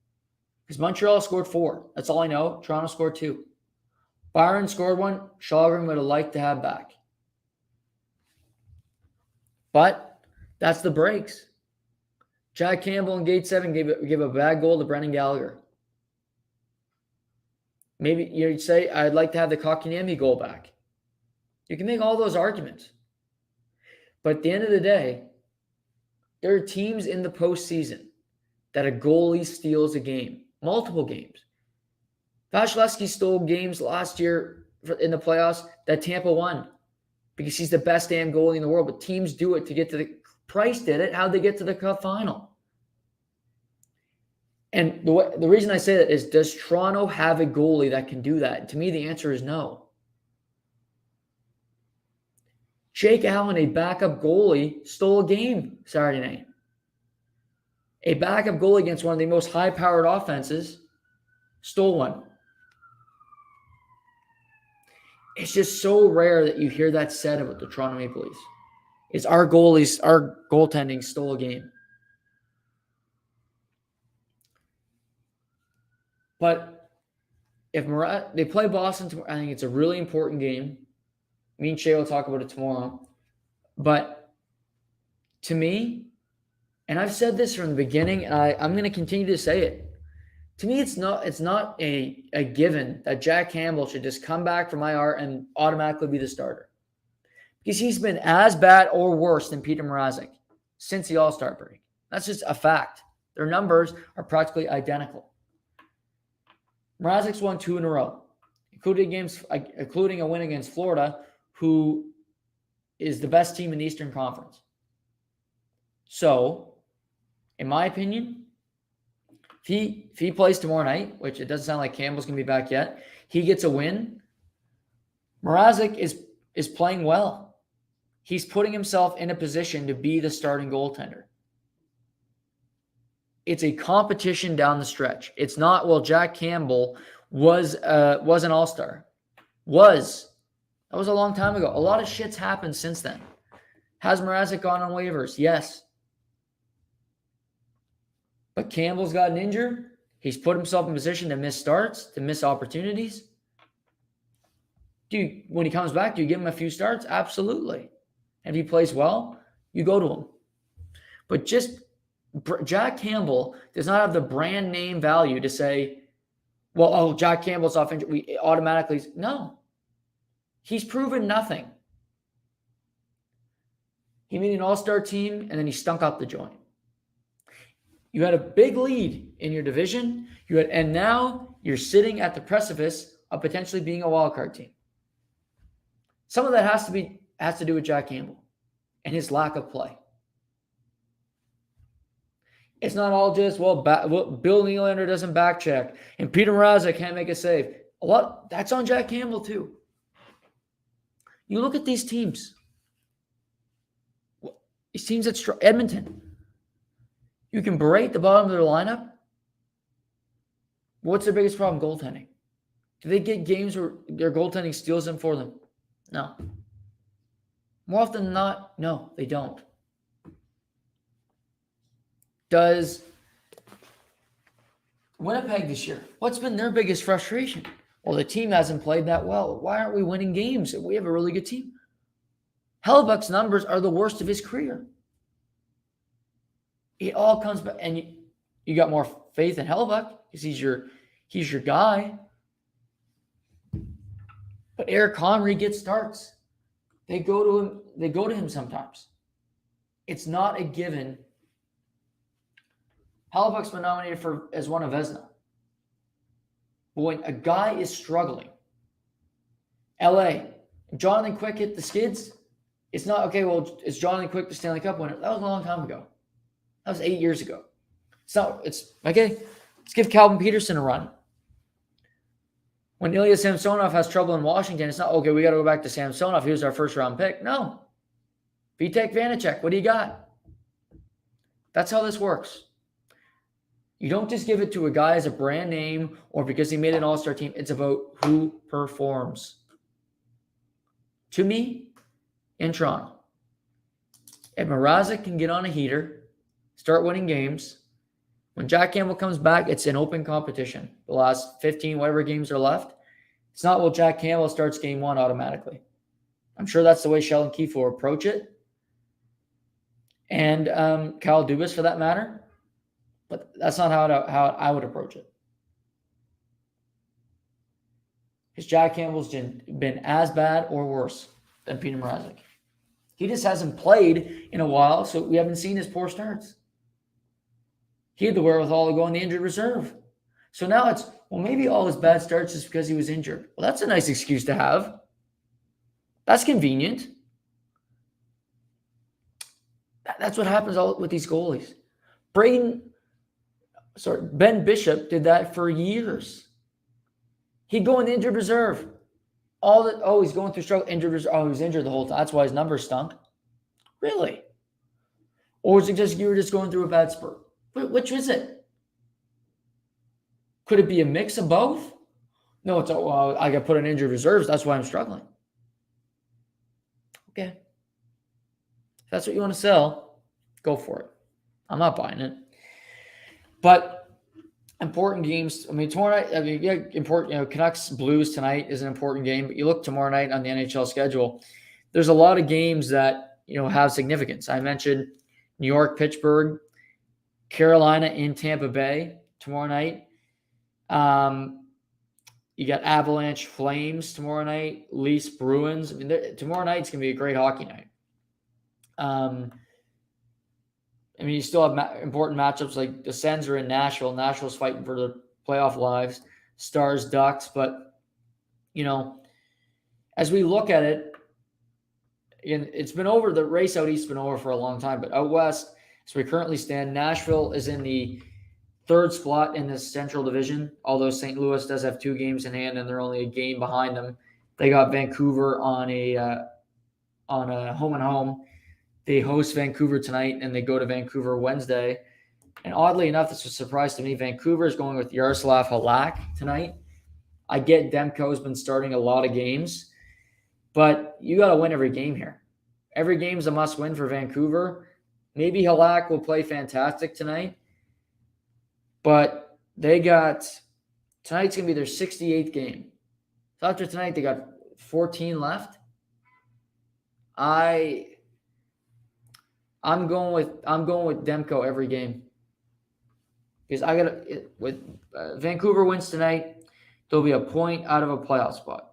Because Montreal scored 4. That's all I know. Toronto scored 2. Byron scored 1. Kallgren would have liked to have back. But that's the breaks. Jack Campbell in Game 7 gave a bad goal to Brendan Gallagher. Maybe you'd say, I'd like to have the Kotkaniemi goal back. You can make all those arguments. But at the end of the day, there are teams in the postseason that a goalie steals a game, multiple games. Vasilevsky stole games last year in the playoffs that Tampa won because he's the best damn goalie in the world. But teams do it to get to the – Price did it. How'd they get to the cup final? And the reason I say that is, does Toronto have a goalie that can do that? And to me, the answer is no. Jake Allen, a backup goalie, stole a game Saturday night. A backup goalie against one of the most high-powered offenses stole one. It's just so rare that you hear that said about the Toronto Maple Leafs. It's our goaltending stole a game. But if they play Boston tomorrow, I think it's a really important game. Me and Shay will talk about it tomorrow. But to me, and I've said this from the beginning, and I'm going to continue to say it. To me, it's not a given that Jack Campbell should just come back from IR and automatically be the starter. Because he's been as bad or worse than Peter Mrazek since the All-Star break. That's just a fact. Their numbers are practically identical. Mrazek's won 2 in a row, including a win against Florida, who is the best team in the Eastern Conference. So, in my opinion, if he plays tomorrow night, which it doesn't sound like Campbell's going to be back yet, he gets a win. Mrazek is playing well. He's putting himself in a position to be the starting goaltender. It's a competition down the stretch. It's not, well, Jack Campbell was an all-star. That was a long time ago. A lot of shit's happened since then. Has Mrazek gone on waivers? Yes. But Campbell's gotten injured. He's put himself in position to miss starts, to miss opportunities. When he comes back, do you give him a few starts? Absolutely. And if he plays well, you go to him. But Jack Campbell does not have the brand name value to say, well, Jack Campbell's off injured. We automatically, no. He's proven nothing. He made an all-star team, and then he stunk up the joint. You had a big lead in your division, and now you're sitting at the precipice of potentially being a wildcard team. Some of that has to do with Jack Campbell and his lack of play. It's not all just, Bill Nylander doesn't back check and Peter Mrazek can't make a save. That's on Jack Campbell too. You look at these teams. These teams that Edmonton. You can berate the bottom of their lineup. What's their biggest problem? Goaltending. Do they get games where their goaltending steals them for them? No. More often than not, no, they don't. Does Winnipeg this year, what's been their biggest frustration? Well, the team hasn't played that well. Why aren't we winning games? We have a really good team. Hellebuyck's numbers are the worst of his career. It all comes back, and you got more faith in Hellebuyck because he's your guy. But Eric Connery gets starts. They go to him sometimes. It's not a given. Hellebuyck's been nominated as one of Vezina. But when a guy is struggling, LA, Jonathan Quick hit the skids. It's not, okay, well, is Jonathan Quick the Stanley Cup winner? That was a long time ago. That was 8 years ago. It's okay, let's give Calvin Peterson a run. When Ilya Samsonov has trouble in Washington, it's not, okay, we got to go back to Samsonov. He was our first-round pick. No. Vitek Vanacek, what do you got? That's how this works. You don't just give it to a guy as a brand name or because he made an all-star team. It's about who performs. To me, in Toronto, if Mrazek can get on a heater, start winning games, when Jack Campbell comes back, it's an open competition. The last 15, whatever games are left, it's not, well, Jack Campbell starts game 1 automatically. I'm sure that's the way Sheldon Keefe will approach it. And Kyle Dubas, for that matter. But that's not how I would approach it. Because Jack Campbell's been as bad or worse than Peter Mrazek. He just hasn't played in a while, so we haven't seen his poor starts. He had the wherewithal to go in the injured reserve. So now it's, well, maybe all his bad starts is because he was injured. Well, that's a nice excuse to have. That's convenient. That's what happens with these goalies. Ben Bishop did that for years. He'd go in the injured reserve. He's going through struggle, injured reserve. Oh, he was injured the whole time. That's why his numbers stunk. Really? Or is it just you were just going through a bad spurt? Which is it? Could it be a mix of both? No, it's, I got put in injured reserves. That's why I'm struggling. Okay. If that's what you want to sell, go for it. I'm not buying it. But important games. I mean, tomorrow night, important, Canucks Blues tonight is an important game, but you look tomorrow night on the NHL schedule, there's a lot of games that, have significance. I mentioned New York, Pittsburgh, Carolina in Tampa Bay tomorrow night. You got Avalanche Flames tomorrow night, Leafs Bruins. I mean, tomorrow night's going to be a great hockey night. You still have important matchups like the Sens are in Nashville. Nashville's fighting for the playoff lives. Stars, Ducks. But, as we look at it, again, it's been over. The race out east has been over for a long time. But out west, as we currently stand, Nashville is in the third spot in the Central Division, although St. Louis does have 2 games in hand and they're only a game behind them. They got Vancouver on a home and home. They host Vancouver tonight and they go to Vancouver Wednesday. And oddly enough, this was a surprise to me. Vancouver is going with Yaroslav Halak tonight. I get Demko's been starting a lot of games, but you got to win every game here. Every game's a must win for Vancouver. Maybe Halak will play fantastic tonight, but tonight's going to be their 68th game. So after tonight, they got 14 left. I'm going with Demko every game because with Vancouver wins tonight, there'll be a point out of a playoff spot.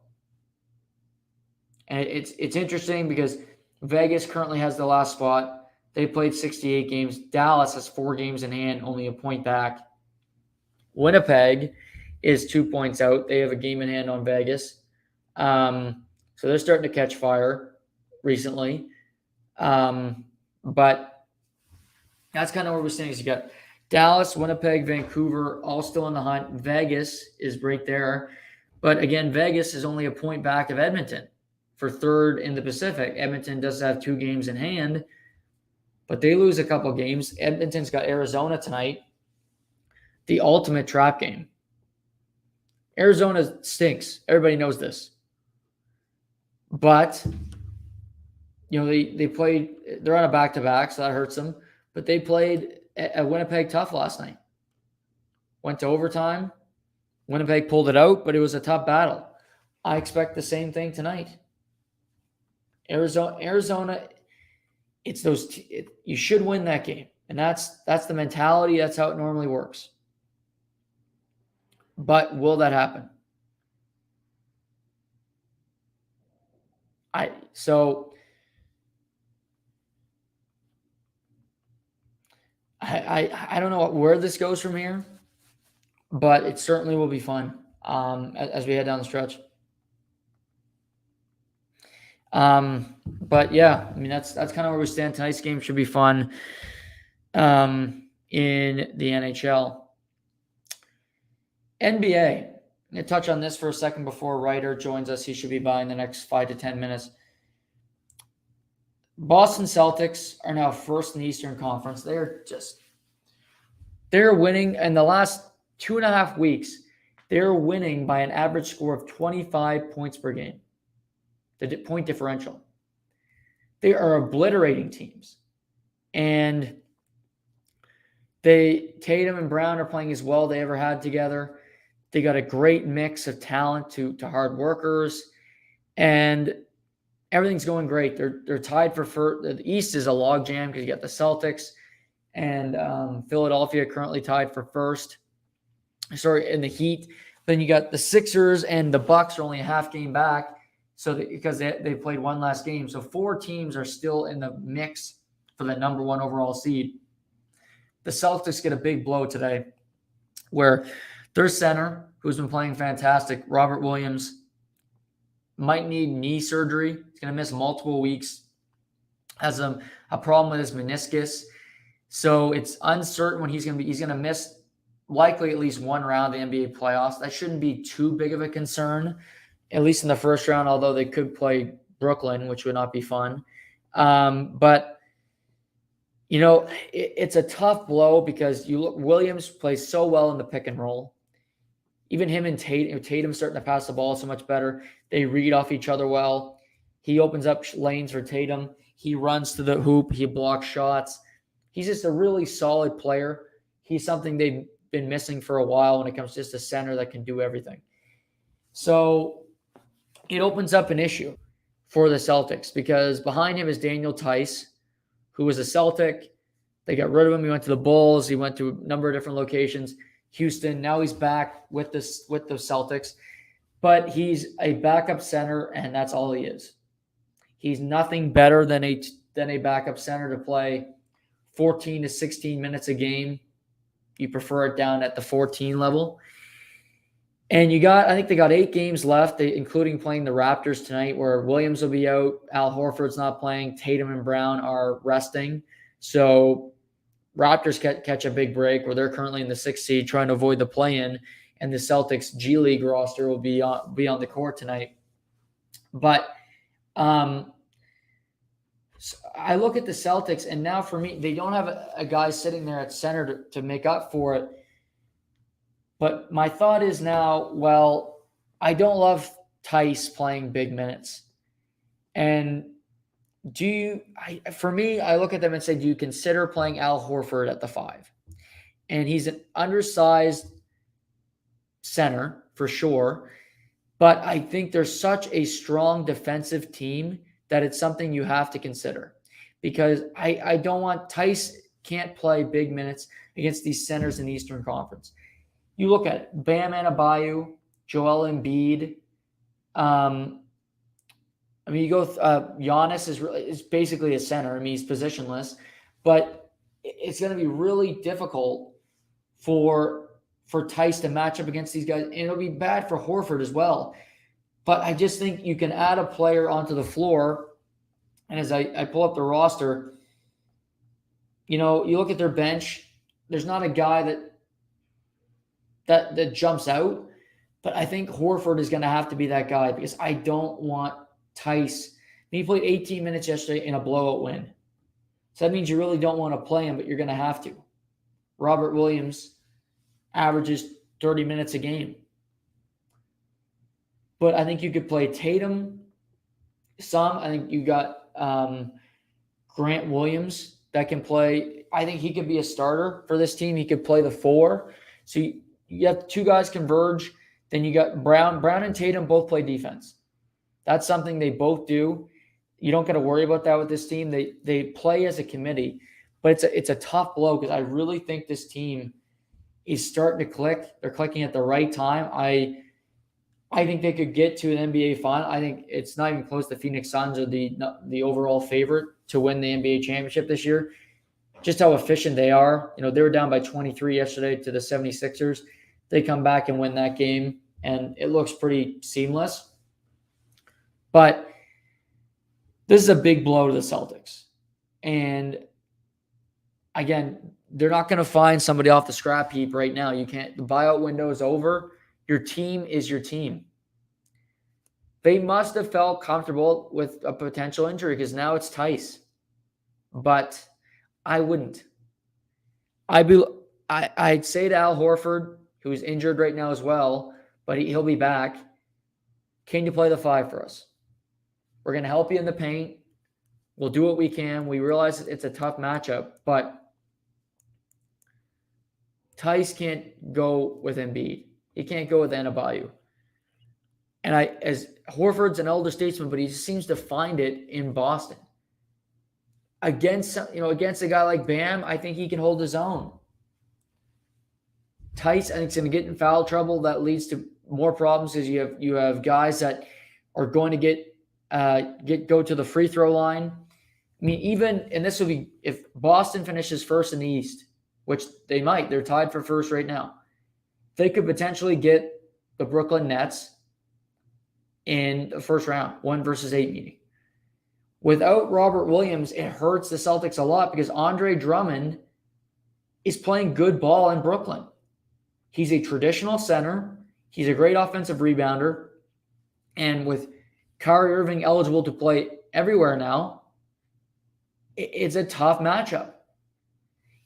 And it's interesting because Vegas currently has the last spot. They played 68 games. Dallas has 4 games in hand, only a point back. Winnipeg is 2 points out. They have a game in hand on Vegas. So they're starting to catch fire recently. But that's kind of where we're standing. You got Dallas, Winnipeg, Vancouver, all still in the hunt. Vegas is right there. But again, Vegas is only a point back of Edmonton for third in the Pacific. Edmonton does have 2 games in hand, but they lose a couple games. Edmonton's got Arizona tonight, the ultimate trap game. Arizona stinks. Everybody knows this. But they played, they're on a back-to-back, so that hurts them. But they played at Winnipeg tough last night. Went to overtime. Winnipeg pulled it out, but it was a tough battle. I expect the same thing tonight. Arizona, you should win that game. And that's the mentality. That's how it normally works. But will that happen? I don't know where this goes from here, but it certainly will be fun as we head down the stretch. But yeah, that's kind of where we stand. Tonight's game should be fun in the NHL. NBA. I'm going to touch on this for a second before Ryder joins us. He should be by in the next 5 to 10 minutes. Boston Celtics are now first in the Eastern Conference. They're winning in the last 2.5 weeks. They're winning by an average score of 25 points per game. The point differential. They are obliterating teams. And Tatum and Brown are playing as well they ever had together. They got a great mix of talent to hard workers, and everything's going great. They're tied for first. The East is a logjam because you got the Celtics and Philadelphia currently tied for first. In the Heat. Then you got the Sixers and the Bucks are only a half game back, because they played one last game. So 4 teams are still in the mix for the number 1 overall seed. The Celtics get a big blow today, where their center, who's been playing fantastic, Robert Williams, might need knee surgery. He's going to miss multiple weeks. Has a problem with his meniscus. So it's uncertain when he's going to miss likely at least 1 round of the NBA playoffs. That shouldn't be too big of a concern, at least in the first round, although they could play Brooklyn, which would not be fun. But it's a tough blow because Williams plays so well in the pick and roll. Even him and Tatum starting to pass the ball so much better. They read off each other well. He opens up lanes for Tatum. He runs to the hoop. He blocks shots. He's just a really solid player. He's something they been missing for a while when it comes to just a center that can do everything. So it opens up an issue for the Celtics because behind him is Daniel Tice, who was a Celtic. They got rid of him. He went to the Bulls. He went to a number of different locations. Houston. Now he's back with the Celtics. But he's a backup center, and that's all he is. He's nothing better than a backup center to play 14 to 16 minutes a game. You prefer it down at the 14 level. And I think they got 8 games left, including playing the Raptors tonight, where Williams will be out. Al Horford's not playing. Tatum and Brown are resting. So Raptors catch a big break where they're currently in the 6th seed trying to avoid the play-in, and the Celtics G League roster will be on the court tonight. But so I look at the Celtics, and now for me, they don't have a guy sitting there at center to make up for it. But my thought is now, well, I don't love Tice playing big minutes. And for me, I look at them and say, do you consider playing Al Horford at the 5? And he's an undersized center for sure. But I think there's such a strong defensive team that it's something you have to consider. Because I don't want Tice can't play big minutes against these centers in the Eastern Conference. You look at it, Bam Adebayo, Joel Embiid. You go. Giannis is basically a center. He's positionless, but it's going to be really difficult for Tice to match up against these guys, and it'll be bad for Horford as well. But I just think you can add a player onto the floor, and as I pull up the roster, you look at their bench. There's not a guy that jumps out, but I think Horford is going to have to be that guy because I don't want Tice. He played 18 minutes yesterday in a blowout win. So that means you really don't want to play him, but you're going to have to. Robert Williams averages 30 minutes a game. But I think you could play Tatum some. I think you got Grant Williams that can play. I think he could be a starter for this team. He could play the 4. So you have 2 guys converge. Then you got Brown. Brown and Tatum both play defense. That's something they both do. You don't got to worry about that with this team. They play as a committee, but it's a tough blow because I really think this team is starting to click. They're clicking at the right time. I think they could get to an NBA final. I think it's not even close. The Phoenix Suns are the overall favorite to win the NBA championship this year. Just how efficient they are. They were down by 23 yesterday to the 76ers. They come back and win that game, and it looks pretty seamless. But this is a big blow to the Celtics. And again, they're not going to find somebody off the scrap heap right now. You can't. The buyout window is over. Your team is your team. They must have felt comfortable with a potential injury because now it's Tice. But I wouldn't. I'd say to Al Horford, who's injured right now as well, but he'll be back. Can you play the 5 for us? We're going to help you in the paint. We'll do what we can. We realize it's a tough matchup, but Tice can't go with Embiid. He can't go with Adebayo. And as Horford's an elder statesman, but he seems to find it in Boston. Against a guy like Bam, I think he can hold his own. Tice, I think, is going to get in foul trouble. That leads to more problems because you have guys that are going to go to the free throw line. And this will be if Boston finishes first in the East, which they might. They're tied for first right now. They could potentially get the Brooklyn Nets in the first round, 1 versus 8 meeting. Without Robert Williams, it hurts the Celtics a lot because Andre Drummond is playing good ball in Brooklyn. He's a traditional center. He's a great offensive rebounder. And with Kyrie Irving eligible to play everywhere now, it's a tough matchup.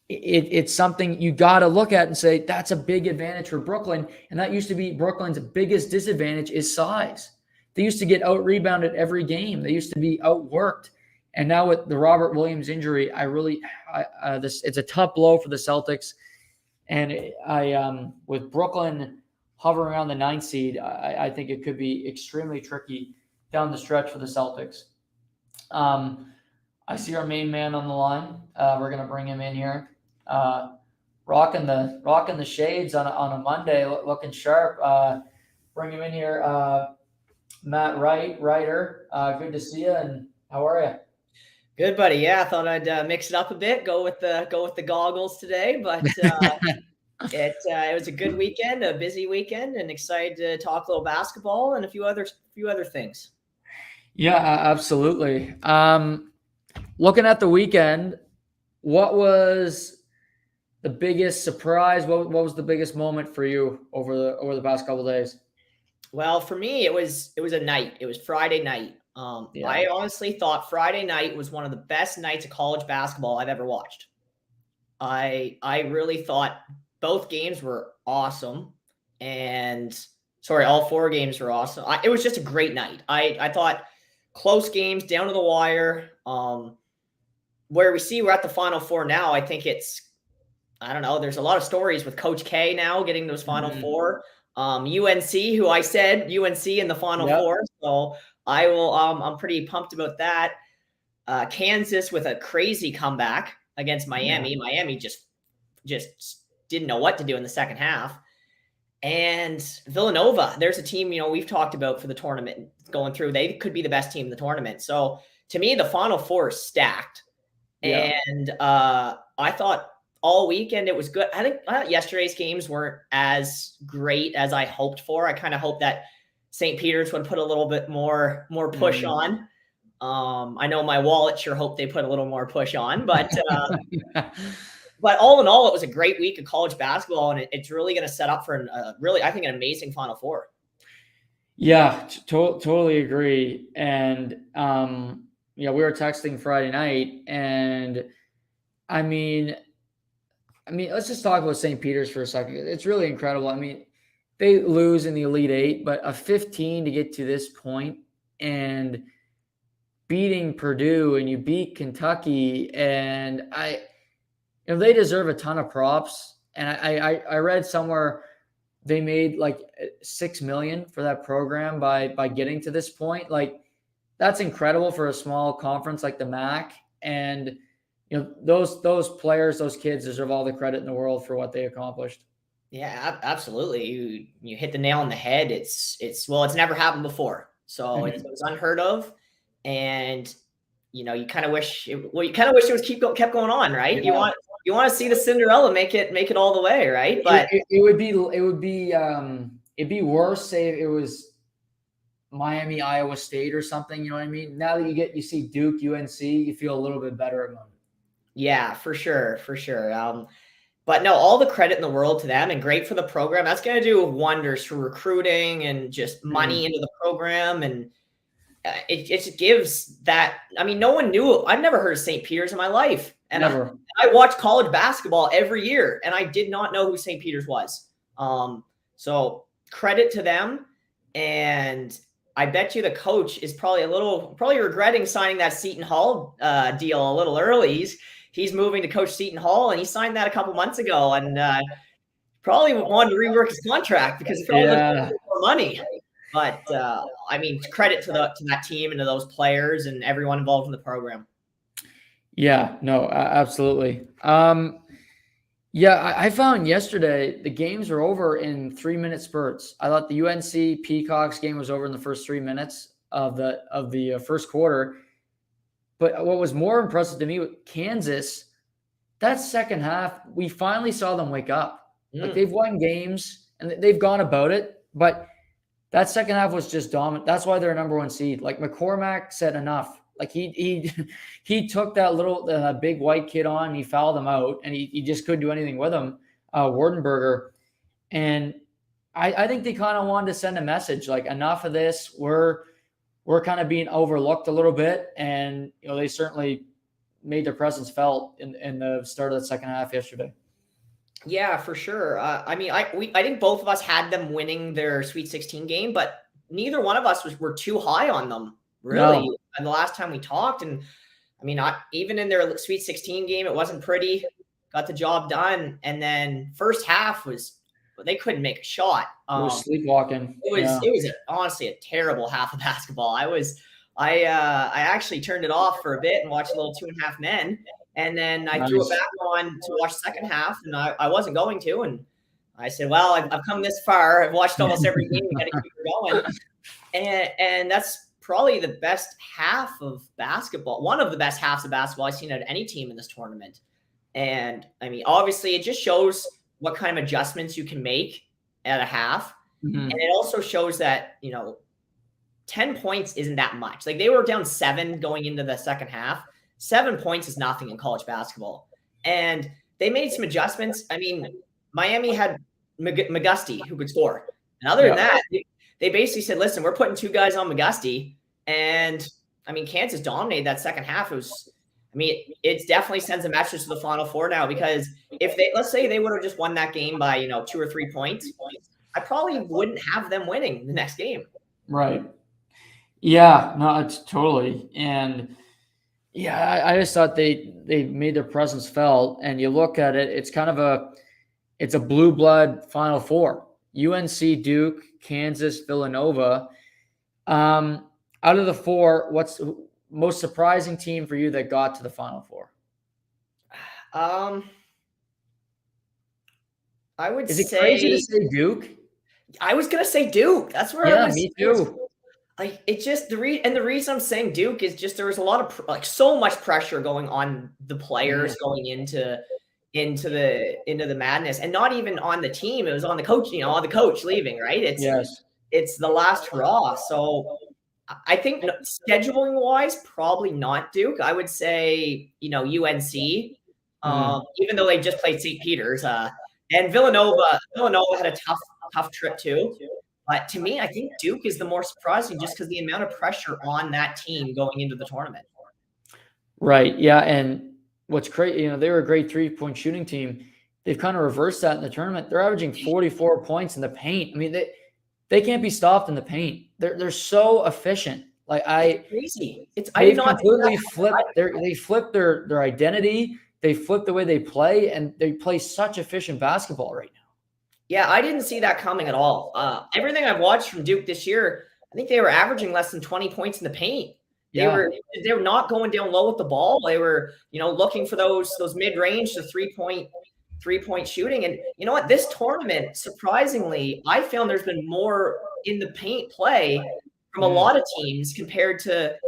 It's something you got to look at and say, that's a big advantage for Brooklyn. And that used to be Brooklyn's biggest disadvantage is size. They used to get out-rebounded every game. They used to be outworked. And now with the Robert Williams injury, it's a tough blow for the Celtics. And with Brooklyn hovering around the 9th seed, I think it could be extremely tricky down the stretch for the Celtics. I see our main man on the line. We're gonna bring him in here. Rocking the shades on a Monday, looking sharp. Bring him in here. Matt Wright, writer. Good to see you. And how are you? Good, buddy. Yeah, I thought I'd mix it up a bit. Go with the goggles today, but it was a good weekend, a busy weekend, and excited to talk a little basketball and a few other things. Yeah, absolutely. Looking at the weekend, what was the biggest surprise? What was the biggest moment for you over the past couple of days? Well, for me, it was a night. It was Friday night. Yeah. I honestly thought Friday night was one of the best nights of college basketball I've ever watched. I really thought both games were awesome, and all 4 games were awesome. It was just a great night. I thought close games down to the wire. Where we're at the Final Four now, I think I don't know. There's a lot of stories with Coach K now getting those Final Four. UNC, who I said UNC in the Final Four, so I'm pretty pumped about that. Kansas with a crazy comeback against Miami. Yeah. Miami just didn't know what to do in the second half. And Villanova, there's a team, we've talked about for the tournament going through. They could be the best team in the tournament. So to me, the Final Four is stacked. Yeah. And I thought all weekend it was good. I think yesterday's games weren't as great as I hoped for. I kind of hoped that St. Peter's would put a little bit more push on. I know my wallet sure hoped they put a little more push on, but but all in all, it was a great week of college basketball, and it's really going to set up for I think an amazing Final Four. Yeah, totally agree. And we were texting Friday night, and I mean, let's just talk about St. Peter's for a second. It's really incredible. I mean, they lose in the Elite Eight, but a 15 to get to this point and beating Purdue, and you beat Kentucky, and they deserve a ton of props. And I read somewhere they made like $6 million for that program by getting to this point. Like, that's incredible for a small conference like the MAC. And those players, those kids deserve all the credit in the world for what they accomplished. Yeah, absolutely. You hit the nail on the head. It's never happened before. So it was unheard of. And you kind of wish it was kept going on, right? Yeah. You want to see the Cinderella make it all the way, right? But it'd be worse say if it was Miami, Iowa State or something. You know what I mean? Now that you see Duke, UNC, you feel a little bit better about it. Yeah, for sure. But no, all the credit in the world to them, and great for the program. That's going to do wonders for recruiting and just money into the program. And it just gives that. I mean, no one knew. I've never heard of St. Peter's in my life. And never. I watch college basketball every year, and I did not know who St. Peter's was. So credit to them. And I bet you the coach is probably regretting signing that Seton Hall deal a little early. He's moving to coach Seton Hall, and he signed that a couple months ago, and probably wanted to rework his contract because he probably wanted more money. But credit to that team and to those players and everyone involved in the program. Yeah, no, absolutely. I found yesterday the games were over in 3-minute spurts. I thought the UNC Peacocks game was over in the first 3 minutes of the first quarter. But what was more impressive to me with Kansas, that second half, we finally saw them wake up. Like, they've won games and they've gone about it, but that second half was just dominant. That's why they're a number 1 seed. Like, McCormack said enough. Like, he took that little big white kid on, and he fouled him out, and he just couldn't do anything with him, Wardenberger. And I think they kind of wanted to send a message, like, enough of this. We're kind of being overlooked a little bit, and they certainly made their presence felt in the start of the second half yesterday. Yeah, for sure. I think both of us had them winning their Sweet 16 game, but neither one of us were too high on them, really. No. And the last time we talked, and even in their Sweet 16 game, it wasn't pretty. got the job done. And then first half they couldn't make a shot. It was sleepwalking. It was honestly a terrible half of basketball. I actually turned it off for a bit and watched a little 2.5 Men. And then I threw it back on to watch the second half, and I wasn't going to. And I said, well, I've come this far. I've watched almost every game. We got to keep it going. And that's probably the best half of basketball. One of the best halves of basketball I've seen out of any team in this tournament. And I mean, obviously, it just shows what kind of adjustments you can make at a half. Mm-hmm. And it also shows that, 10 points isn't that much. Like, they were down 7 going into the second half. 7 points is nothing in college basketball. And they made some adjustments. I mean, Miami had McGusty who could score. And other than that, they basically said, listen, we're putting 2 guys on McGusty. And I mean, Kansas dominated that second half. It definitely sends a message to the Final Four now, because if let's say they would have just won that game by, 2 or 3 points, I probably wouldn't have them winning the next game. Right. Yeah, no, it's totally. And yeah, I just thought they made their presence felt, and you look at it, it's kind of it's a blue blood Final Four. UNC, Duke, Kansas, Villanova. Out of the 4, what's the most surprising team for you that got to the Final Four? I would say. Is it crazy to say Duke? I was gonna say Duke. That's where I was. Me too. Like, it's just the reason I'm saying Duke is just there was a lot of so much pressure going on the players going into the madness, and not even on the team. It was on the coach, on the coach leaving, right? It's the last hurrah. So I think scheduling wise, probably not Duke. I would say, UNC, even though they just played St. Peter's, and Villanova had a tough trip too. But to me, I think Duke is the more surprising, just because the amount of pressure on that team going into the tournament. Right. Yeah. And what's great, they were a great 3-point shooting team. They've kind of reversed that in the tournament. They're averaging 44 points in the paint. I mean, they can't be stopped in the paint. They're so efficient. Like, it's crazy. They completely flipped. They flipped their identity. They flipped the way they play, and they play such efficient basketball right now. Yeah, I didn't see that coming at all. Everything I've watched from Duke this year, I think they were averaging less than 20 points in the paint. They were not going down low with the ball. They were, looking for those mid-range to three-point shooting. And you know what? This tournament, surprisingly, I found there's been more in the paint play from a lot of teams compared to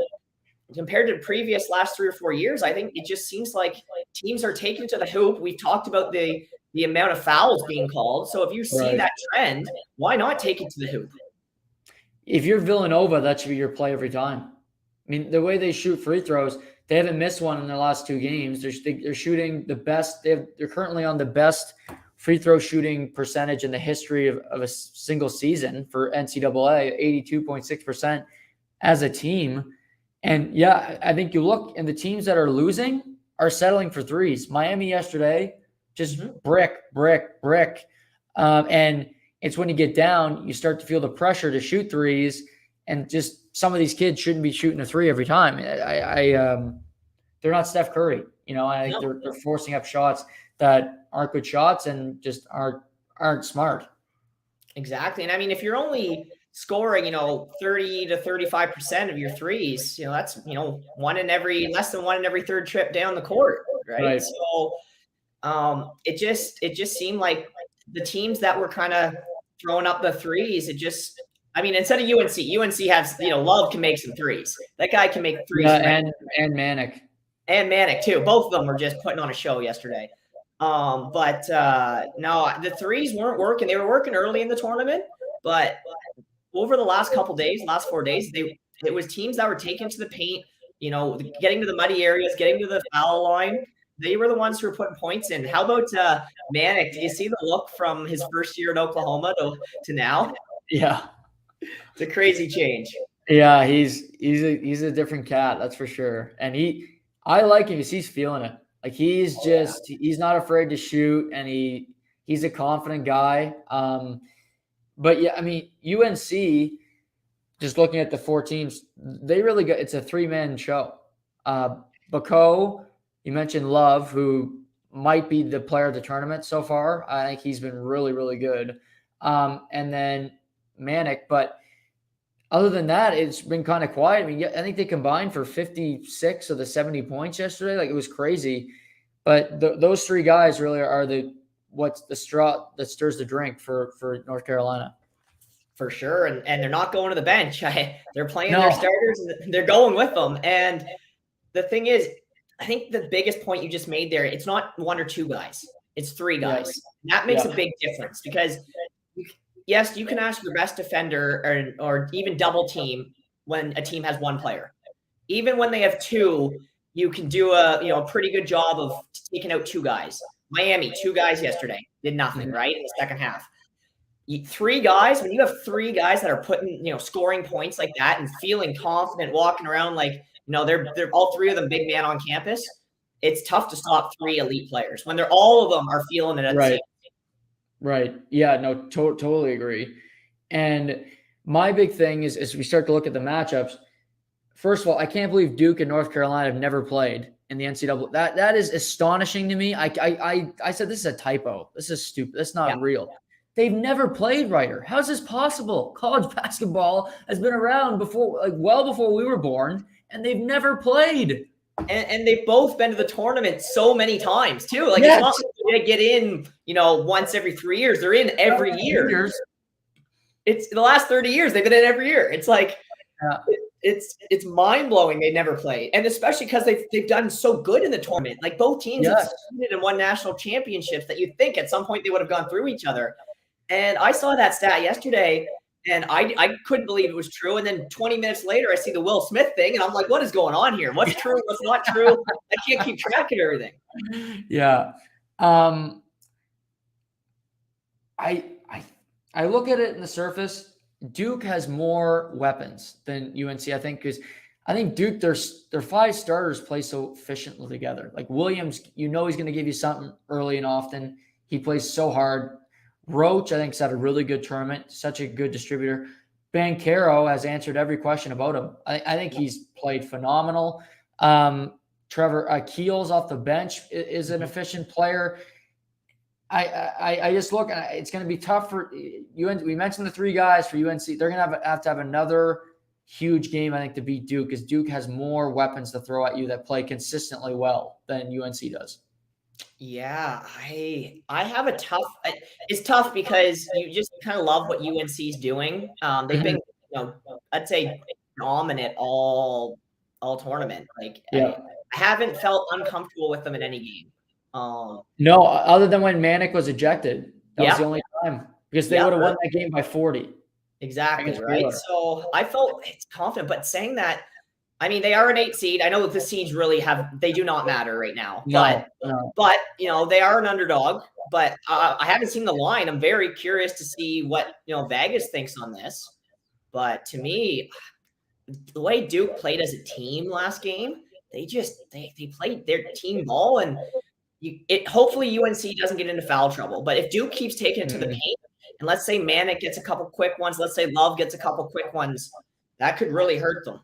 previous last 3 or 4 years. I think it just seems like teams are taking to the hoop. We've talked about the amount of fouls being called. So if you see that trend, why not take it to the hoop? If you're Villanova, that should be your play every time. I mean, the way they shoot free throws, they haven't missed one in their last 2 games. They're shooting the best. They're currently on the best free throw shooting percentage in the history of a single season for NCAA, 82.6% as a team. And yeah, I think you look, and the teams that are losing are settling for threes. Miami yesterday, just brick. And it's when you get down, you start to feel the pressure to shoot threes, and just some of these kids shouldn't be shooting a 3 every time. They're not Steph Curry. I think they're forcing up shots that aren't good shots and just aren't smart. Exactly. And I mean, if you're only scoring, 30 to 35% of your threes, that's, less than one in every third trip down the court. Right. So it just seemed like the teams that were kind of throwing up the threes, instead of UNC has, Love can make some threes. That guy can make threes. Yeah, and Manic. And Manic too. Both of them were just putting on a show yesterday. No, the threes weren't working. They were working early in the tournament, but over the last 4 days, it was teams that were taken to the paint, getting to the muddy areas, getting to the foul line. They were the ones who were putting points in. How about Manic? Did you see the look from his first year in Oklahoma to now? Yeah. It's a crazy change. Yeah, he's a different cat, that's for sure. And I like him because he's feeling it. Like, he's not afraid to shoot, and he's a confident guy. But yeah, I mean, UNC, just looking at the 4 teams, they really it's a 3-man show. Bako, you mentioned Love, who might be the player of the tournament so far. I think he's been really, really good. And then Manic, but other than that, it's been kind of quiet. I mean, I think they combined for 56 of the 70 points yesterday. Like, it was crazy. But those three guys really are what's the straw that stirs the drink for North Carolina. For sure. And they're not going to the bench. They're playing their starters and they're going with them. And the thing is, I think the biggest point you just made there, it's not one or two guys. It's three guys. Yeah. That makes a big difference because yes, you can ask your best defender or even double team when a team has one player. Even when they have two, you can do a pretty good job of taking out two guys. Miami, two guys yesterday, did nothing, right, in the second half. Three guys, when you have three guys that are putting, scoring points like that and feeling confident, walking around like, they're all three of them big man on campus, it's tough to stop three elite players when all of them are feeling it at the same time. Right. Yeah, no, totally agree. And my big thing is, as we start to look at the matchups, first of all, I can't believe Duke and North Carolina have never played in the NCAA. That is astonishing to me. I said this is a typo. This is stupid. That's not real. They've never played, Ryder. How is this possible? College basketball has been around before, like well before we were born, and they've never played. And they've both been to the tournament so many times too. Like, it's not like they get in, once every 3 years. They're in every year. It's the last 30 years they've been in every year. It's like it's mind blowing they never played, and especially because they've done so good in the tournament. Like, both teams have succeeded and won national championships that you'd think at some point they would have gone through each other. And I saw that stat yesterday. And I couldn't believe it was true. And then 20 minutes later, I see the Will Smith thing, and I'm like, what is going on here? What's true? What's not true? I can't keep track of everything. Yeah. I look at it in the surface. Duke has more weapons than UNC, I think, because I think Duke, their five starters play so efficiently together. Like Williams, he's going to give you something early and often. He plays so hard. Roach, I think, has had a really good tournament, such a good distributor. Banchero has answered every question about him. I think he's played phenomenal. Trevor Keels off the bench is an efficient player. I just look, and it's going to be tough for UNC. We mentioned the three guys for UNC. They're going to have to have another huge game, I think, to beat Duke, because Duke has more weapons to throw at you that play consistently well than UNC does. Yeah, I have a tough. It's tough because you just kind of love what UNC is doing. They've been, I'd say, dominant all tournament. Like, I haven't felt uncomfortable with them in any game. No, other than when Manic was ejected. That was the only time, because they would have won that game by 40. Exactly, right? So I felt confident, but saying that, I mean, they are an 8 seed. I know that the seeds really they do not matter right now, but they are an underdog, but I haven't seen the line. I'm very curious to see what, Vegas thinks on this. But to me, the way Duke played as a team last game, they played their team ball, and hopefully UNC doesn't get into foul trouble. But if Duke keeps taking it to the paint, and let's say Manic gets a couple quick ones, let's say Love gets a couple quick ones, that could really hurt them.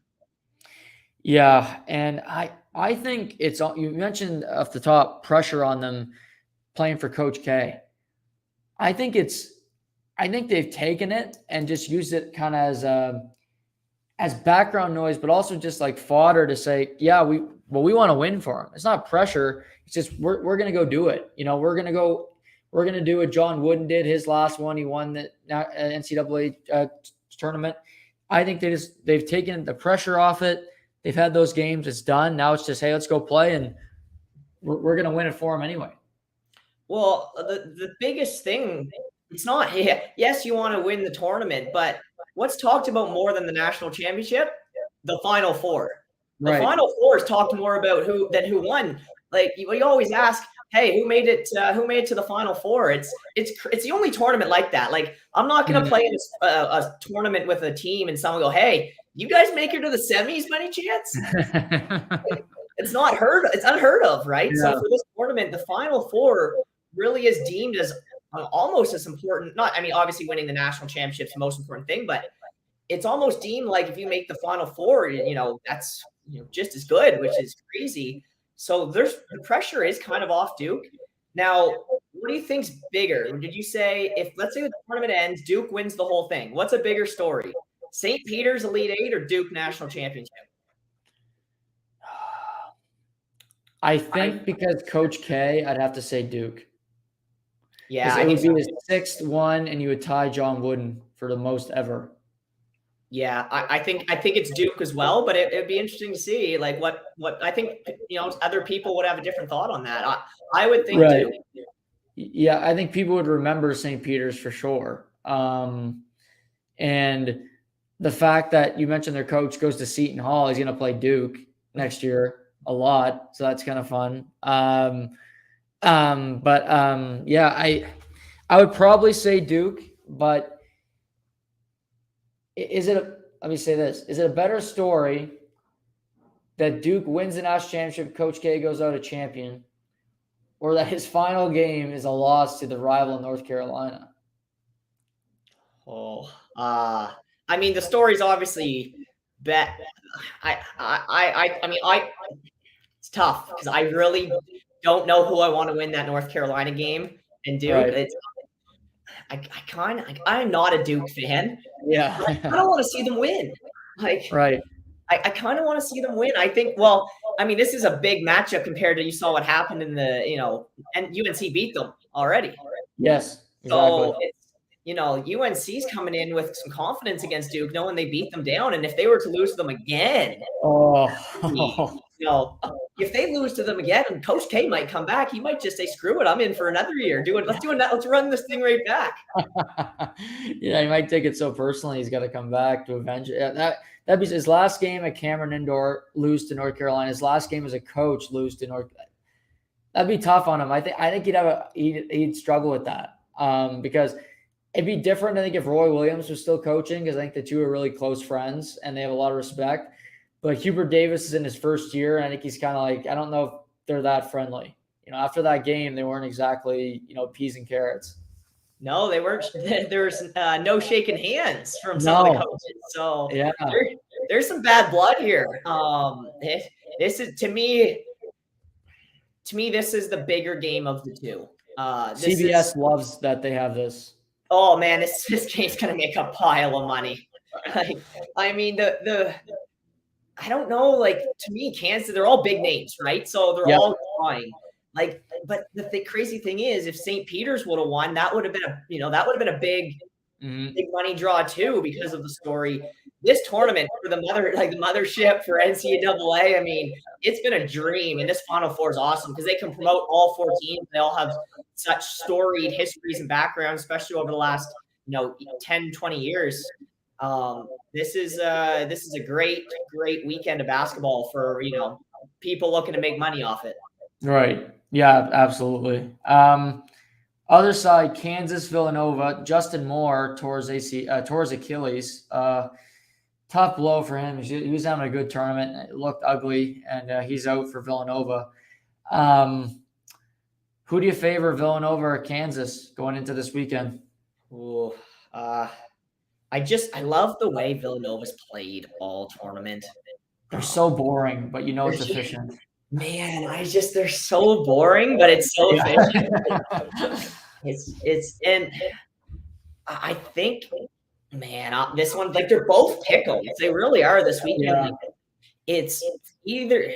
Yeah, and I think you mentioned off the top pressure on them playing for Coach K. I think they've taken it and just used it kind of as background noise, but also just like fodder to say, we want to win for them. It's not pressure. It's just we're going to go do it. We're going to do what John Wooden did his last one. He won the NCAA tournament. I think they've taken the pressure off it. They've had those games. It's done. Now it's just, hey, let's go play, and we're going to win it for them anyway. Well, the biggest thing, it's not, yes, you want to win the tournament, but what's talked about more than the national championship? The Final Four. The Final Four is talked more about who won. Like, you always ask, hey, who made it to the Final Four? It's the only tournament like that. Like, I'm not going to play a tournament with a team and someone go, hey, you guys make it to the semis by any chance? It's unheard of, right? Yeah. So for this tournament, the Final Four really is deemed as almost as important. Obviously winning the national championship is the most important thing, but it's almost deemed like if you make the Final Four, that's just as good, which is crazy. So the pressure is kind of off Duke. Now, what do you think's bigger? Did you say if, let's say, the tournament ends, Duke wins the whole thing? What's a bigger story? St. Peter's Elite Eight or Duke National Championship? I think because Coach K, I'd have to say Duke. Yeah, it would be his 6th one, and you would tie John Wooden for the most ever. Yeah, I think it's Duke as well, but it'd be interesting to see like what I think, other people would have a different thought on that. I would think Right. Duke. Yeah, I think people would remember St. Peter's for sure. And the fact that you mentioned their coach goes to Seton Hall, he's going to play Duke next year a lot, so that's kind of fun. Yeah, I would probably say Duke, but let me say this, is it a better story that Duke wins the national championship, Coach K goes out a champion, or that his final game is a loss to the rival North Carolina? I mean, the story's obviously bet. It's tough because I really don't know who I want to win that North Carolina game. And Duke, Right. I'm not a Duke fan. Yeah. I don't want to see them win. Right. I kind of want to see them win. I think, well, I mean, this is a big matchup compared to, you saw what happened in the, and UNC beat them already. Yes. Exactly. So UNC's coming in with some confidence against Duke, knowing they beat them down. And if they were to lose to them again, if they lose to them again, and Coach K might come back, he might just say, "Screw it, I'm in for another year. Let's run this thing right back." Yeah, he might take it so personally. He's got to come back to avenge it. Yeah, that'd be his last game at Cameron Indoor, lose to North Carolina. His last game as a coach, lose to North. That'd be tough on him. I think he'd struggle with that because it'd be different. I think if Roy Williams was still coaching, because I think the two are really close friends and they have a lot of respect. But Hubert Davis is in his first year, and I think he's kind of like, I don't know if they're that friendly. After that game, they weren't exactly, peas and carrots. No, they weren't. There's no shaking hands from some of the coaches. So yeah, there's some bad blood here. This is to me, this is the bigger game of the two. CBS loves that they have this. Oh man, this game's gonna make a pile of money. I mean, I don't know. Like, to me, Kansas, they're all big names, right? So they're all trying. But the crazy thing is, if St. Peter's would have won, that would have been a big money draw too, because of the story. This tournament for the mothership for NCAA. I mean, it's been a dream, and this Final Four is awesome because they can promote all 4 teams. They all have such storied histories and backgrounds, especially over the last 10, 20 years. This is a great weekend of basketball for people looking to make money off it. Right. Yeah, absolutely. Other side, Kansas, Villanova. Justin Moore towards Achilles. Tough blow for him. He was having a good tournament. It looked ugly, and he's out for Villanova. Who do you favor, Villanova or Kansas, going into this weekend? Ooh, I love the way Villanova's played all tournament. They're so boring, but it's efficient. Man, they're so boring, but it's so efficient. And I think, man, this one, they're both pickles. They really are this weekend. Yeah. It's either,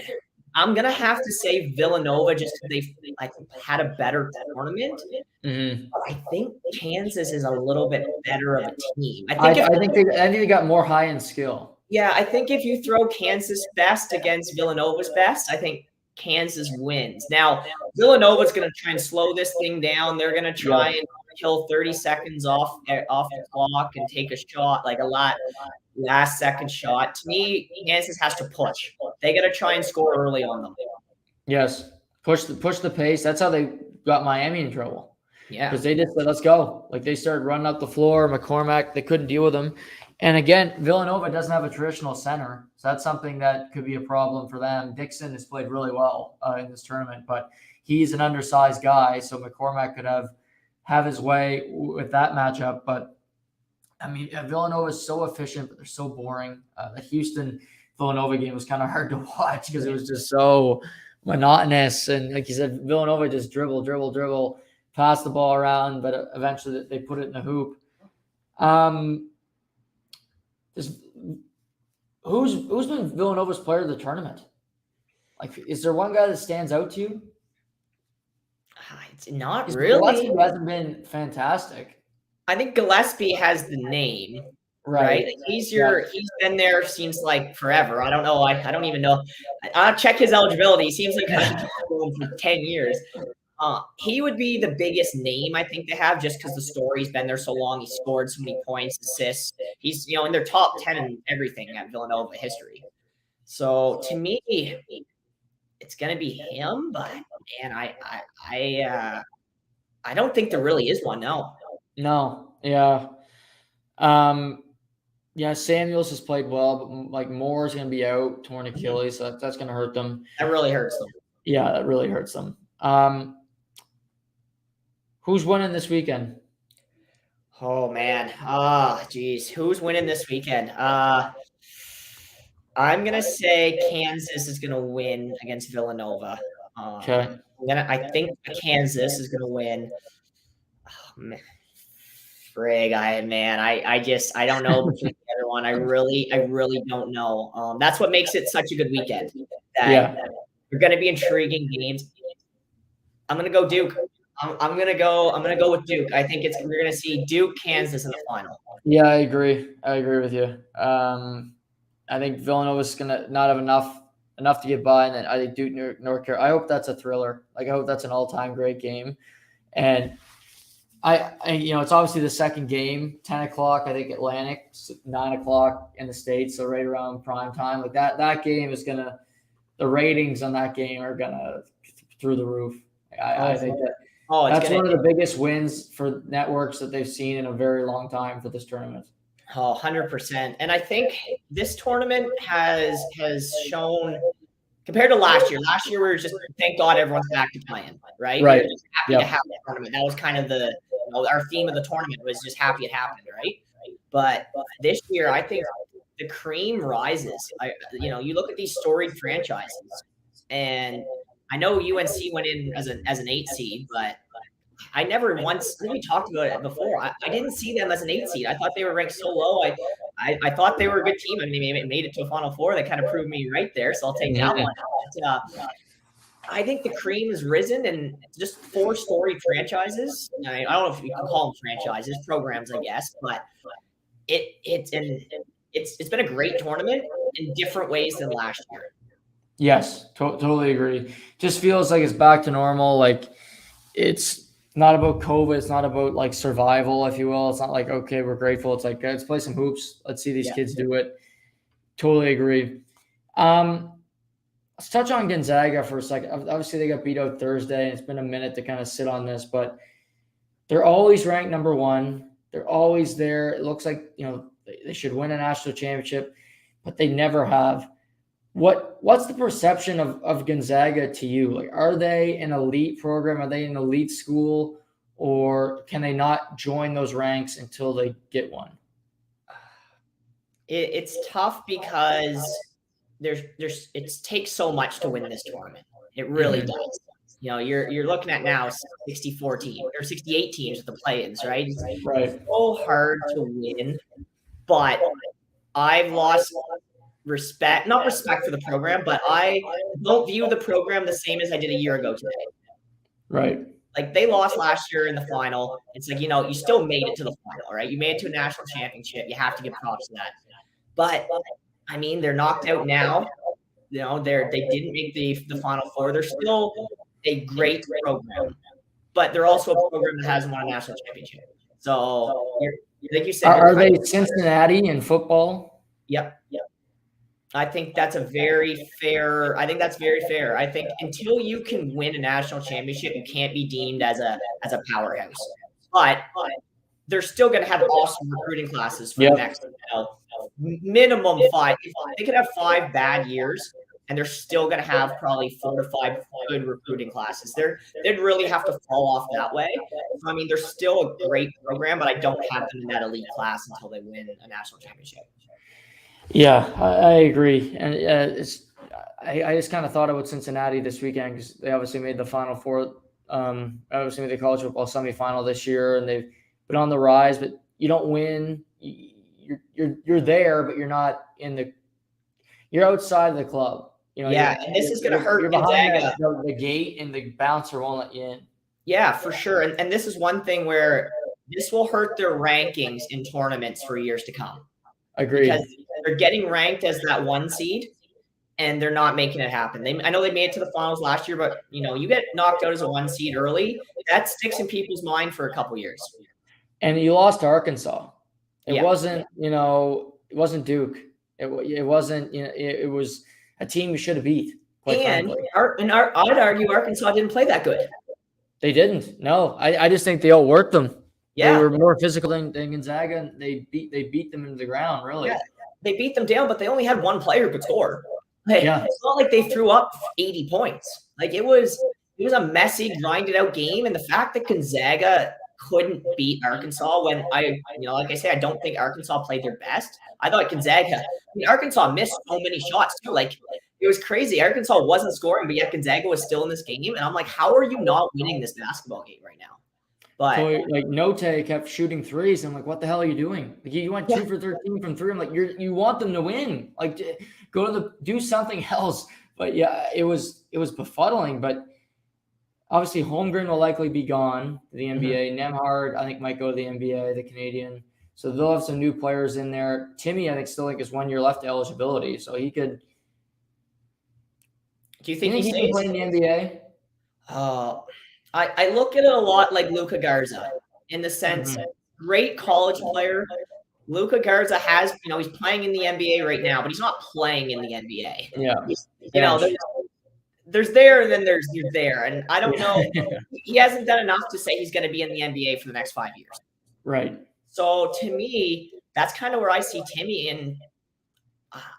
I'm going to have to say Villanova just because they've had a better tournament. Mm-hmm. But I think Kansas is a little bit better of a team. I think they got more high-end skill. Yeah, I think if you throw Kansas best against Villanova's best, I think Kansas wins. Now, Villanova's going to try and slow this thing down. They're going to try and kill 30 seconds off the clock and take a shot, like a last second shot. To me, Kansas has to push. They got to try and score early on them. Yes, push the pace. That's how they got Miami in trouble. Yeah, because they just said, let's go. Like, they started running up the floor. McCormack, they couldn't deal with them. And again, Villanova doesn't have a traditional center, so that's something that could be a problem for them. Dixon has played really well in this tournament, but he's an undersized guy, so McCormack could have his way with that matchup. But I mean, Villanova is so efficient, but they're so boring. The Houston Villanova game was kind of hard to watch because it was just so monotonous. And like you said, Villanova just dribble, pass the ball around, but eventually they put it in the hoop. Who's been Villanova's player of the tournament? Like, is there one guy that stands out to you? It's not Because really. Gillespie hasn't been fantastic. I think Gillespie has the name, right? Like he's been there seems like forever. I don't know. I don't even know. I'll check his eligibility. He seems like he's been going for 10 years. He would be the biggest name I think they have just because the story's been there so long. He scored so many points, assists. He's, in their top 10 and everything at Villanova history. So to me, it's going to be him, but man, I don't think there really is one. No. Yeah. Yeah, Samuels has played well, but like Moore's going to be out, torn Achilles. So that's going to hurt them. That really hurts them. Yeah, that really hurts them. Who's winning this weekend? Oh man. Geez. Who's winning this weekend? I'm gonna say Kansas is gonna win against Villanova. Okay. I think Kansas is gonna win. Oh, man. Frig, I don't know between the other one. I really don't know. That's what makes it such a good weekend. They're gonna be intriguing games. I'm gonna go Duke. I'm gonna go with Duke. I think we're gonna see Duke, Kansas in the final. Yeah, I agree with you. I think Villanova's gonna not have enough to get by, and then I think Duke, North Carolina. I hope that's a thriller. Like I hope that's an all-time great game. And I it's obviously the second game, 10 o'clock. I think Atlantic, 9 o'clock in the States, so right around prime time. Like that game is gonna. The ratings on that game are gonna through the roof. I think that's one of the biggest wins for networks that they've seen in a very long time for this tournament. Oh, 100%. And I think this tournament has shown compared to last year. Last year we were just thank God everyone's back to playing, right? Right. We were just happy to have the tournament. That was kind of our theme of the tournament was just happy it happened, right? But this year I think the cream rises. You look at these storied franchises, and I know UNC went in as an 8 seed, but I never once. We talked about it before. I didn't see them as an 8 seed. I thought they were ranked so low. I thought they were a good team. I mean, they made it to a Final Four. They kind of proved me right there. So I'll take that one. But, I think the cream has risen, and just 4 storied franchises. I don't know if you can call them franchises, programs, I guess, but it's been a great tournament in different ways than last year. Yes, totally agree. Just feels like it's back to normal. Like it's not about COVID. It's not about like survival, if you will. It's not like, okay, we're grateful. It's like, let's play some hoops. Let's see these kids do it. Totally agree. Let's touch on Gonzaga for a second. Obviously, they got beat out Thursday, and it's been a minute to kind of sit on this, but they're always ranked number 1. They're always there. It looks like, they should win a national championship, but they never have. What's the perception of Gonzaga to you? Like, are they an elite program? Are they an elite school, or can they not join those ranks until they get one? It's tough because it takes so much to win this tournament. It really does. You're looking at now 64 teams or 68 teams with the play-ins, right? Right. It's so hard to win, but I've lost not respect for the program, but I don't view the program the same as I did a year ago today. Right. Like they lost last year in the final. It's like, you still made it to the final, right? You made it to a national championship. You have to give props to that. But I mean, they're knocked out now. They didn't make the Final Four. They're still a great program, but they're also a program that hasn't won a national championship. So, like you said, are they Cincinnati in football? Yep. I think that's very fair. I think until you can win a national championship, you can't be deemed as a powerhouse. But they're still going to have awesome recruiting classes for the next minimum 5. They could have 5 bad years, and they're still going to have probably 4 to 5 good recruiting classes. They'd really have to fall off that way. So, I mean, they're still a great program, but I don't have them in that elite class until they win a national championship. Yeah, I agree. And I just kind of thought about Cincinnati this weekend because they obviously made the Final Four. Obviously made the college football semifinal this year, and they've been on the rise. But you don't win. You're there, but you're not in the. You're outside of the club. Yeah, and this is going to hurt You're behind Gonzaga. the gate, and the bouncer won't let you in. Yeah, for sure. And this is one thing where this will hurt their rankings in tournaments for years to come. Agreed. Because they're getting ranked as that 1 seed, and they're not making it happen. I know they made it to the finals last year, but you get knocked out as a 1 seed early, that sticks in people's mind for a couple years. And you lost to Arkansas. It Yeah. wasn't, it wasn't Duke. It wasn't, it was a team you should have beat. And I'd argue Arkansas didn't play that good. They didn't. No, I just think they outworked them. Yeah. They were more physical than Gonzaga, and they beat them into the ground, really. Yeah. They beat them down, but they only had one player could score. Yeah. It's not like they threw up 80 points. Like it was a messy, grinded out game. And the fact that Gonzaga couldn't beat Arkansas when like I say, I don't think Arkansas played their best. I thought Gonzaga, Arkansas missed so many shots too. Like it was crazy. Arkansas wasn't scoring, but yet Gonzaga was still in this game. And I'm like, how are you not winning this basketball game right now? But so, like Note kept shooting threes. I'm like, what the hell are you doing? Like you went 2 for 13 from 3. I'm like, you want them to win. Like do something else. But yeah, it was befuddling. But obviously Holmgren will likely be gone to the NBA. Nemhard, I think, might go to the NBA, the Canadian. So they'll have some new players in there. Timmy, I think, still is 1 year left to eligibility. So he could. Do you think he can play in the NBA? I look at it a lot like Luka Garza in the sense, great college player. Luka Garza has, he's playing in the NBA right now, but he's not playing in the NBA. Yeah. There's there and then you're there. And I don't know. He hasn't done enough to say he's going to be in the NBA for the next 5 years. Right. So to me, that's kind of where I see Timmy. And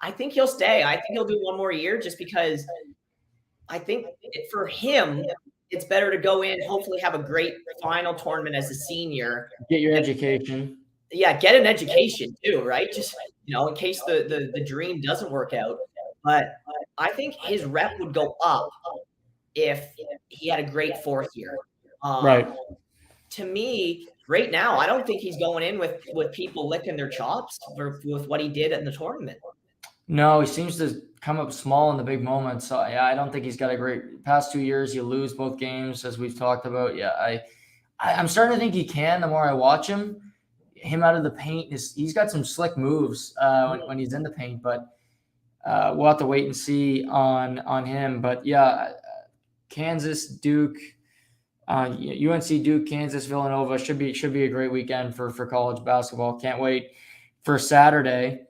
I think he'll stay. I think he'll do 1 more year just because I think for him, it's better to go in, hopefully have a great final tournament as a senior. Get your education. Yeah, get an education too, right? Just, in case the dream doesn't work out. But I think his rep would go up if he had a great 4th year. Right. To me, right now, I don't think he's going in with people licking their chops with what he did in the tournament. No, he seems to come up small in the big moments. So yeah, I don't think he's got a great past 2 years. You lose both games, as we've talked about. Yeah, I'm starting to think he can. The more I watch him out of the paint, he's got some slick moves when he's in the paint. But we'll have to wait and see on him. But yeah, Kansas, Duke, UNC, Duke, Kansas, Villanova should be a great weekend for college basketball. Can't wait for Saturday.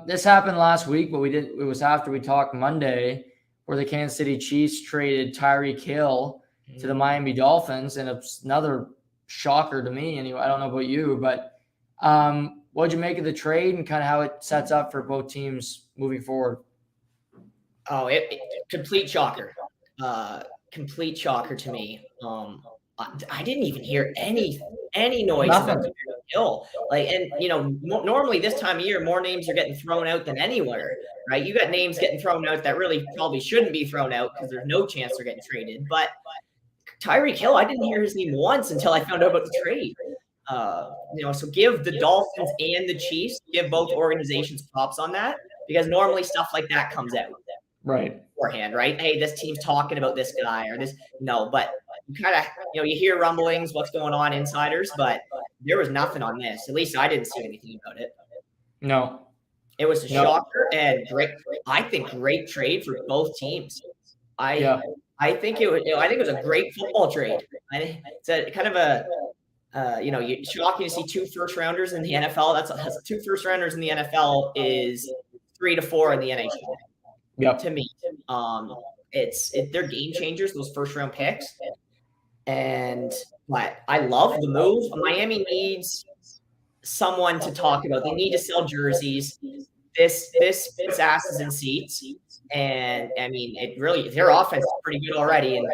This happened last week, but it was after we talked Monday, where the Kansas City Chiefs traded Tyreek Hill to the Miami Dolphins, and it's another shocker to me. Anyway, I don't know about you, but what'd you make of the trade and kind of how it sets up for both teams moving forward? Oh, complete shocker. Complete shocker to me. I didn't even hear any noise about Hill. Normally this time of year, more names are getting thrown out than anywhere, right? You got names getting thrown out that really probably shouldn't be thrown out because there's no chance they're getting traded. But Tyreek Hill, I didn't hear his name once until I found out about the trade. So give the Dolphins and the Chiefs, give both organizations props on that, because normally stuff like that comes out right beforehand, right? Hey, this team's talking about this guy or this. No, but you kind of, you hear rumblings, what's going on, insiders, but there was nothing on this. At least I didn't see anything about it. No. It was a shocker and great. I think great trade for both teams. I think it was a great football trade. It's a kind of a shocking to see 2 first-rounders in the NFL. That's 2 first-rounders in the NFL is 3 to 4 in the NHL. Yep. To me, they're game changers, those first-round picks. But I love the move. Miami needs someone to talk about. They need to sell jerseys. This asses in seats. And I mean, it really, their offense is pretty good already. And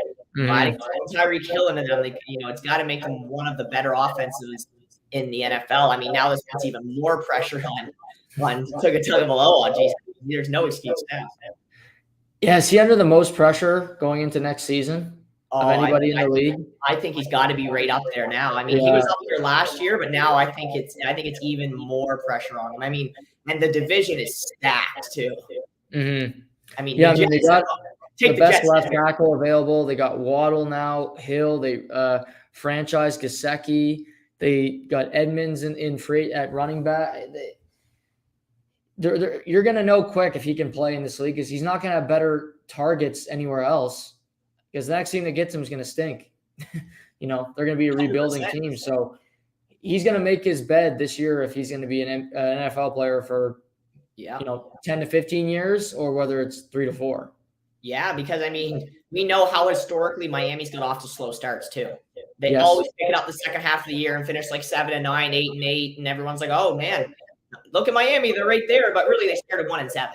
adding Tyreek Hill into them, it's got to make them one of the better offenses in the NFL. I mean, now this puts even more pressure on Tagovailoa. Geez, there's no excuse now. Yeah, is he under the most pressure going into next season of anybody in the league? I think he's got to be right up there now. I mean, he was up there last year, but now I think it's even more pressure on him. I mean, and the division is stacked too. Mm-hmm. I mean, yeah, they got the best left tackle tackle available. They got Waddle now, Hill. They franchise Gesicki. They got Edmonds in free at running back. You're going to know quick if he can play in this league because he's not going to have better targets anywhere else because the next team that gets him is going to stink. They're going to be a rebuilding 100%. Team. So he's going to make his bed this year if he's going to be an NFL player for, 10 to 15 years or whether it's 3 to 4. Yeah, because, I mean, we know how historically Miami's got off to slow starts too. They always pick it up the second half of the year and finish like 7-9, 8-8, and everyone's like, oh, man. Look at Miami; they're right there, but really they started 1-7,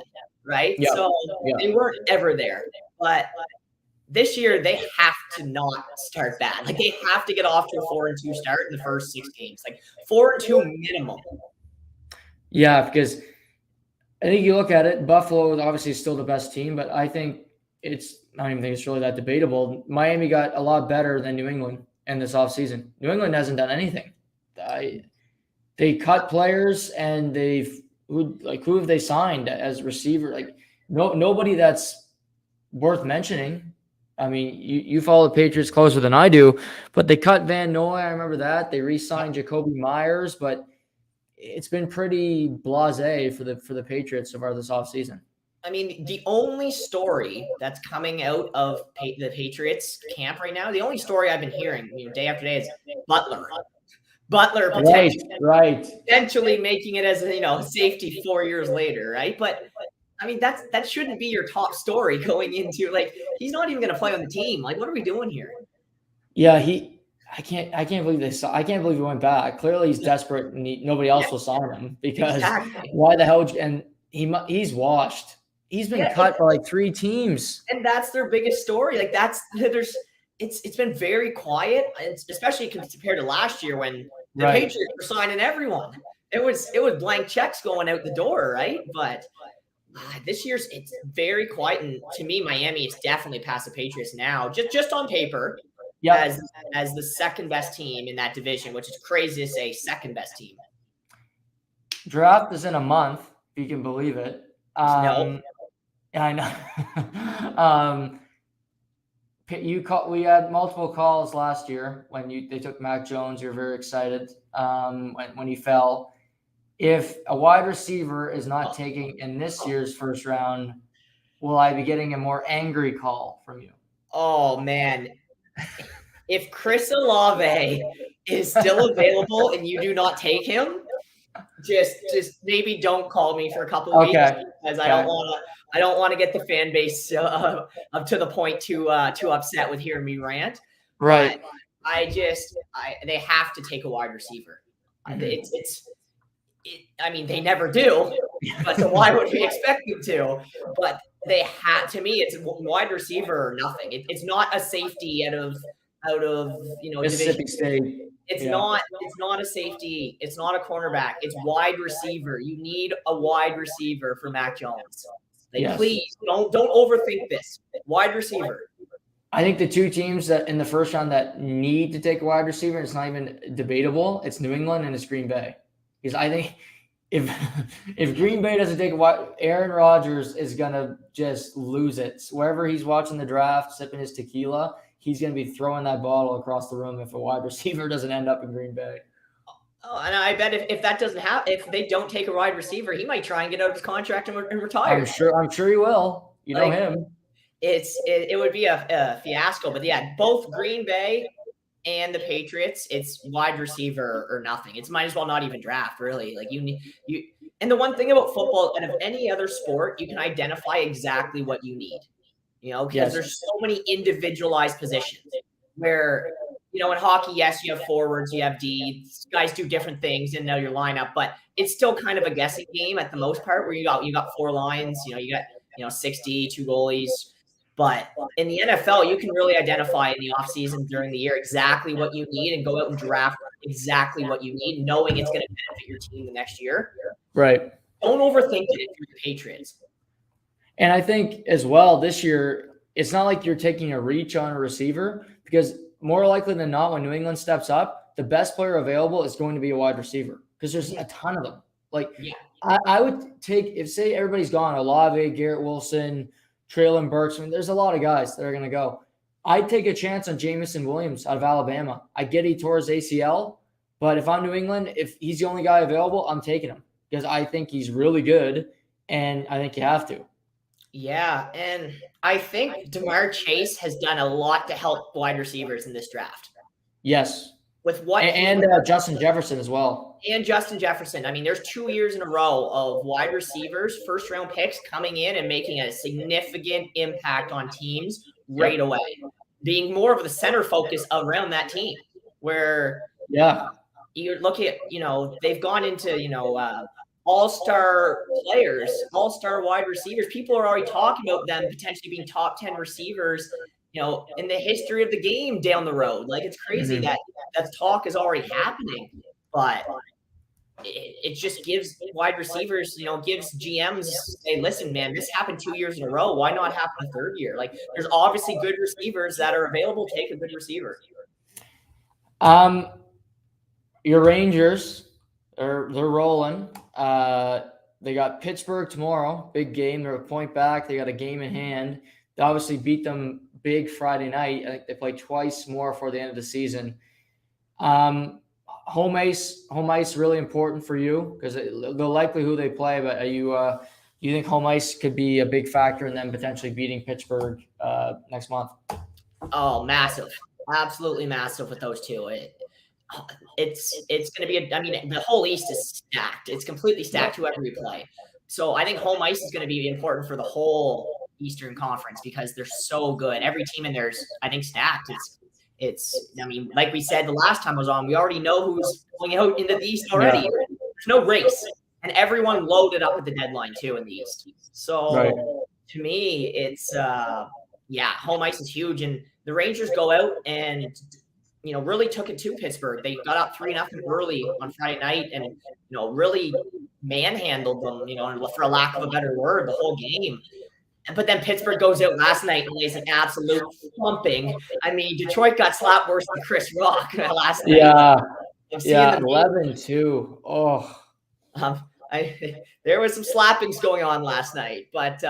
right? Yeah. So they weren't ever there. But this year they have to not start bad. Like they have to get off to a 4-2 start in the first 6 games, like 4-2 minimum. Yeah, because I think you look at it, Buffalo is obviously still the best team, but I think I don't even think it's really that debatable. Miami got a lot better than New England in this offseason. New England hasn't done anything. They cut players and who have they signed as receiver? Like nobody that's worth mentioning. I mean, you follow the Patriots closer than I do, but they cut Van Noy. I remember that. They re-signed Jacoby Myers, but it's been pretty blasé for the Patriots so far this offseason. I mean, the only story that's coming out of the Patriots camp right now, the only story I've been hearing day after day is Butler potentially making it as a safety 4 years later, right? But I mean that shouldn't be your top story going into he's not even going to play on the team. Like, what are we doing here? Yeah, I can't believe he went back. Clearly he's desperate and nobody else will sign him because why the hell? And he's washed. He's been cut by 3 teams, and that's their biggest story. It's been very quiet, especially compared to last year when the Patriots were signing everyone. It was blank checks going out the door, right? But this year's it's very quiet, and to me, Miami is definitely past the Patriots now, just on paper, as the second best team in that division, which is crazy to say, second best team. Draft is in a month, if you can believe it. No. I know. We had multiple calls last year when they took Mac Jones. You're very excited when he fell. If a wide receiver is not taking in this year's first round, will I be getting a more angry call from you? Oh man, if Chris Olave is still available and you do not take him, just maybe don't call me for a couple of weeks because I don't want to get the fan base up to the point too upset with hearing me rant. Right. But they have to take a wide receiver. Mm-hmm. I mean, they never do, but so why would we expect them to? But they had, to me, it's wide receiver or nothing. It's not a safety out of Mississippi State. It's not a safety. It's not a cornerback. It's wide receiver. You need a wide receiver for Mac Jones. Please don't overthink this. Wide receiver. I think the 2 teams that in the first round that need to take a wide receiver, it's not even debatable. It's New England and it's Green Bay. Because I think if Green Bay doesn't take a wide, Aaron Rodgers is gonna just lose it. Wherever he's watching the draft, sipping his tequila, he's gonna be throwing that bottle across the room if a wide receiver doesn't end up in Green Bay. Oh, and I bet if that doesn't happen, if they don't take a wide receiver, he might try and get out of his contract and retire. I'm sure he will. You know him. It would be a fiasco, but both Green Bay and the Patriots, it's wide receiver or nothing. It's might as well not even draft, really. And the one thing about football and of any other sport, you can identify exactly what you need. Because there's so many individualized positions where, in hockey, yes, you have forwards, you have D, guys do different things in your lineup, but it's still kind of a guessing game at the most part where you got 4 lines, you got 60, 2 goalies. But in the NFL, you can really identify in the offseason during the year exactly what you need and go out and draft exactly what you need, knowing it's going to benefit your team the next year. Right. Don't overthink it if you're the Patriots. And I think as well this year, it's not like you're taking a reach on a receiver, because more likely than not, when New England steps up, the best player available is going to be a wide receiver because there's a ton of them. Like Yeah. I would take, if say everybody's gone, Olave, Garrett Wilson, Traylon Burks. I mean, there's a lot of guys that are going to go. I'd take a chance on Jamison Williams out of Alabama. I get he tore his ACL, but if I'm New England, if he's the only guy available, I'm taking him because I think he's really good, and I think you have to. Yeah, and I think Jamar Chase has done a lot to help wide receivers in this draft. Yes. With what And Justin Jefferson as well. And Justin Jefferson. I mean, there's 2 years in a row of wide receivers, first-round picks coming in and making a significant impact on teams right away, being more of the center focus around that team. Where you look at, they've gone into, all-star players, all-star wide receivers. People are already talking about them potentially being top 10 receivers, in the history of the game down the road. Like, it's crazy that talk is already happening, but it just gives wide receivers, gives GMs, say, listen, man, this happened 2 years in a row. Why not happen a third year? Like, there's obviously good receivers that are available. Take a good receiver. Your Rangers, they're rolling. They got Pittsburgh tomorrow, big game. They're a point back. They got a game in hand. They obviously beat them big Friday night. I think they play twice more for the end of the season. Home ice really important for you because they'll likely who they play. But are you think home ice could be a big factor in them potentially beating Pittsburgh next month? Oh, massive, absolutely massive with those two. It's going to be the whole East is stacked. It's completely stacked whoever we play. So I think home ice is going to be important for the whole Eastern Conference because they're so good. Every team in there is, I think, stacked. It's like we said the last time I was on, we already know who's going out into the East already. Yeah. There's no race, and everyone loaded up at the deadline too in the East. So to me, it's home ice is huge, and the Rangers go out and really took it to Pittsburgh. They got up 3-0 early on Friday night, and really manhandled them. For a lack of a better word, the whole game. But then Pittsburgh goes out last night and lays an absolute thumping. I mean, Detroit got slapped worse than Chris Rock last night. Yeah, 11-2. Oh. There was some slappings going on last night. But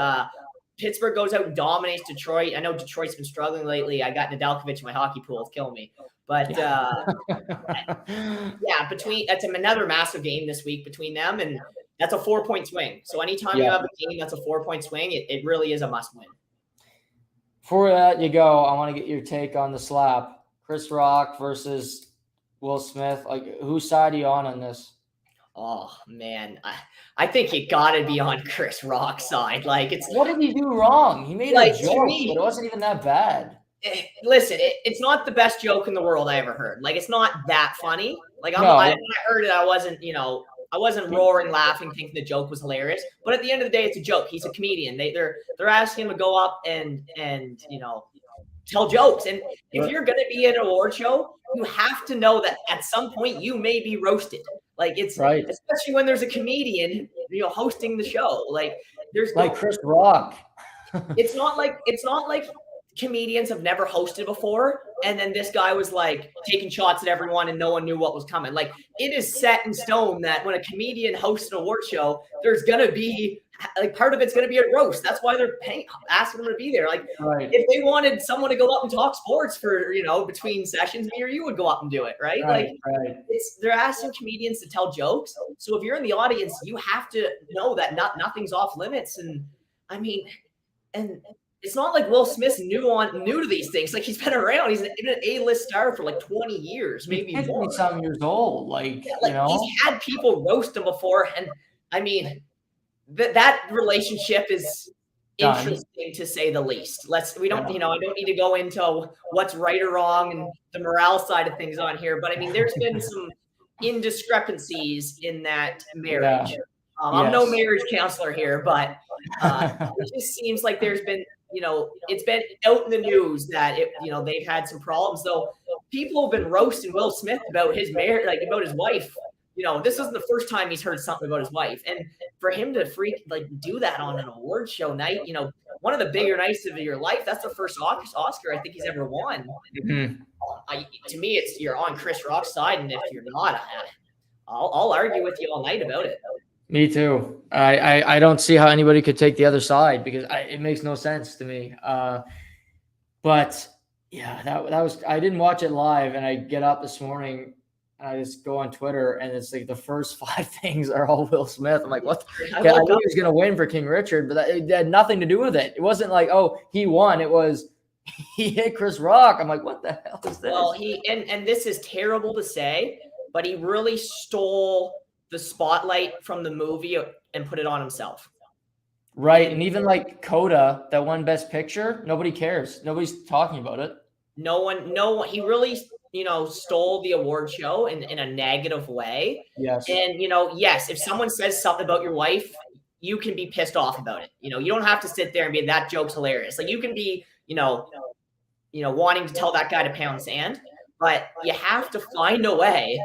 Pittsburgh goes out and dominates Detroit. I know Detroit's been struggling lately. I got Nedeljkovic in my hockey pool. It's killing me. But, that's another massive game this week between them, and that's a 4-point swing. So anytime you have a game that's a 4-point swing, it really is a must-win. Before that you go, I want to get your take on the slap. Chris Rock versus Will Smith. Like, whose side are you on this? Oh, man. I think you got to be on Chris Rock's side. Like, what did he do wrong? He made a joke, but it wasn't even that bad. Listen, it's not the best joke in the world I ever heard. Like, it's not that funny. Like, when I heard it, I wasn't roaring, laughing, thinking the joke was hilarious. But at the end of the day, it's a joke. He's a comedian. They're asking him to go up and tell jokes. And if you're going to be at an award show, you have to know that at some point you may be roasted. Like, it's right. Especially when there's a comedian, hosting the show. Like, there's Chris Rock. It's not like comedians have never hosted before, and then this guy was like taking shots at everyone and no one knew what was coming. Like, it is set in stone that when a comedian hosts an award show, there's gonna be part of it's gonna be a roast. That's why they're asking them to be there. Like, if they wanted someone to go up and talk sports for between sessions, me or you would go up and do it, right? They're asking comedians to tell jokes. So if you're in the audience, you have to know that nothing's off limits. And it's not like Will Smith's new to these things. Like, he's been around. He's an A-list star for like 20 years, maybe more. He's 20-some years old. He's had people roast him before, and I mean, that relationship is interesting to say the least. I don't need to go into what's right or wrong and the morale side of things on here, but I mean, there's been some indiscrepancies in that marriage. Yeah. I'm no marriage counselor here, but it just seems like there's been, it's been out in the news that they've had some problems. So people have been roasting Will Smith about his marriage, like about his wife, this isn't the first time he's heard something about his wife. And for him to do that on an award show night, one of the bigger nights of your life, that's the first Oscar I think he's ever won. Mm-hmm. To me, you're on Chris Rock's side, and if you're not, I'll argue with you all night about it. Me too. I don't see how anybody could take the other side because it makes no sense to me. But yeah, that was, I didn't watch it live, and I get up this morning and I just go on Twitter, and it's like the first 5 things are all Will Smith. I'm like, what? I knew he was going to win for King Richard, but it had nothing to do with it. It wasn't like, oh, he won. It was he hit Chris Rock. I'm like, what the hell is this? Well, and this is terrible to say, but he really stole the spotlight from the movie and put it on himself. Right. And even like Coda, that won Best Picture, nobody cares. Nobody's talking about it. No one. He really, stole the award show in a negative way. Yes. And, yes, if someone says something about your wife, you can be pissed off about it. You don't have to sit there and be, that joke's hilarious. Like, you can be, wanting to tell that guy to pound sand, but you have to find a way.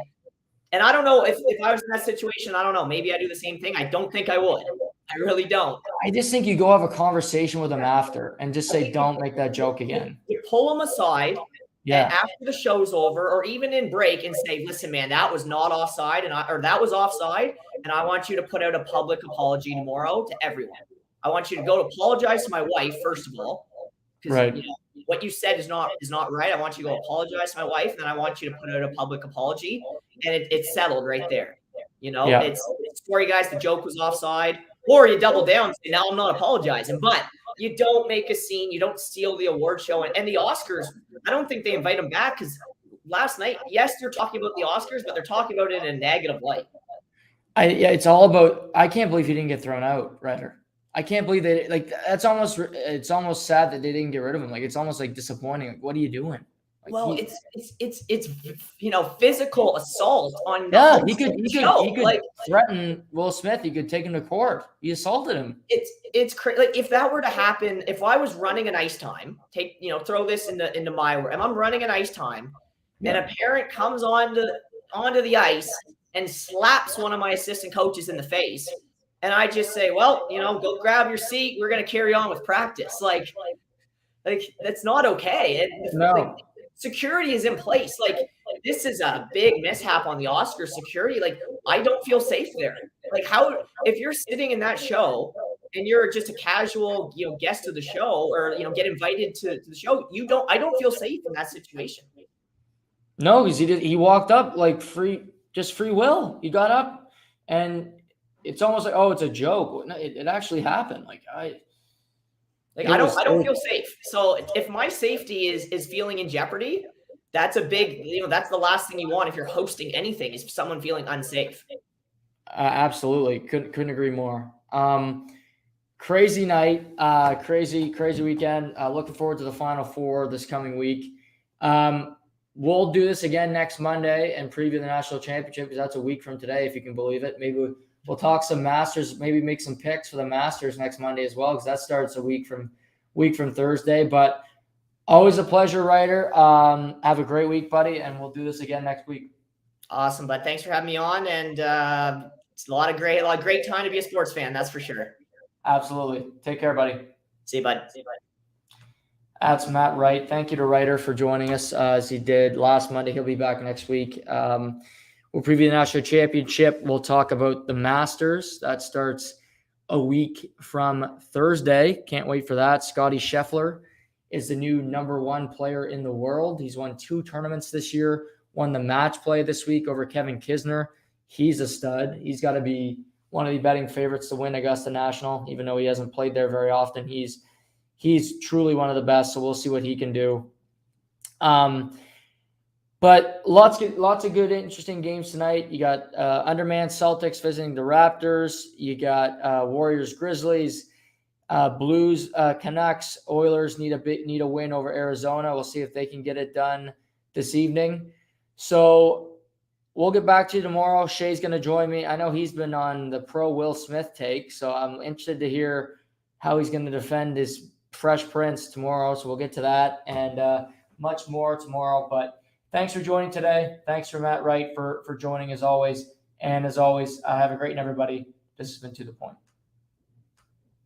And I don't know if I was in that situation, I don't know, maybe I do the same thing. I don't think I would. I really don't. I just think you go have a conversation with him after and just say, don't make that joke again. You pull him aside. Yeah. And after the show's over, or even in break, and say, listen, man, that was not offside, or that was offside, and I want you to put out a public apology tomorrow to everyone. I want you to go to apologize to my wife, first of all. Right. What you said is not right. I want you to go apologize to my wife, and then I want you to put out a public apology, and it's settled right there. It's sorry, guys, the joke was offside, or you double down and say, now I'm not apologizing. But you don't make a scene, you don't steal the award show, and the Oscars. I don't think they invite him back because last night, yes, they're talking about the Oscars, but they're talking about it in a negative light. It's all about. I can't believe he didn't get thrown out, Ryder. I can't believe that. Like, it's almost sad that they didn't get rid of him. Like, it's almost like disappointing. Like, what are you doing? Like, well, it's physical assault on. Yeah, he could threaten Will Smith. He could take him to court. He assaulted him. It's crazy. Like, if that were to happen, if I was running an ice time, throw this into my word. If I'm running an ice time, and a parent comes onto the ice and slaps one of my assistant coaches in the face, and I just say, well, go grab your seat. We're going to carry on with practice. Like that's not okay. And no. Security is in place. Like, this is a big mishap on the Oscar security. Like, I don't feel safe there. Like, how, if you're sitting in that show and you're just a casual, guest of the show, or, get invited to the show, I don't feel safe in that situation. No, because he walked up like free will. He got up, and it's almost like, oh, it's a joke. No, it actually happened. I don't feel safe. So if my safety is feeling in jeopardy, that's a big, that's the last thing you want if you're hosting anything, is someone feeling unsafe. Absolutely. Couldn't agree more. Crazy night, crazy weekend. Looking forward to the Final Four this coming week. We'll do this again next Monday and preview the national championship, because that's a week from today, if you can believe it. Maybe we'll talk some Masters, maybe make some picks for the Masters next Monday as well, because that starts a week from Thursday. But always a pleasure, Ryder. Have a great week, buddy, and we'll do this again next week. Awesome, bud. Thanks for having me on, and it's a lot of great time to be a sports fan. That's for sure. Absolutely. Take care, buddy. See you, bud. That's Matt Wright. Thank you to Ryder for joining us as he did last Monday. He'll be back next week. We'll preview the national championship. We'll talk about the Masters. That starts a week from Thursday. Can't wait for that. Scotty Sheffler is the new #1 player in the world. He's won 2 tournaments this year, won the match play this week over Kevin Kisner. He's a stud. He's got to be one of the betting favorites to win Augusta National, even though he hasn't played there very often. He's truly one of the best, so we'll see what he can do. But lots of good, interesting games tonight. You got Underman Celtics visiting the Raptors. You got Warriors Grizzlies, Blues Canucks. Oilers need a win over Arizona. We'll see if they can get it done this evening. So we'll get back to you tomorrow. Shay's going to join me. I know he's been on the pro Will Smith take, so I'm interested to hear how he's going to defend his Fresh Prince tomorrow. So we'll get to that and much more tomorrow. But thanks for joining today. Thanks for Matt Wright for joining as always. And as always, have a great night, everybody. This has been To The Point.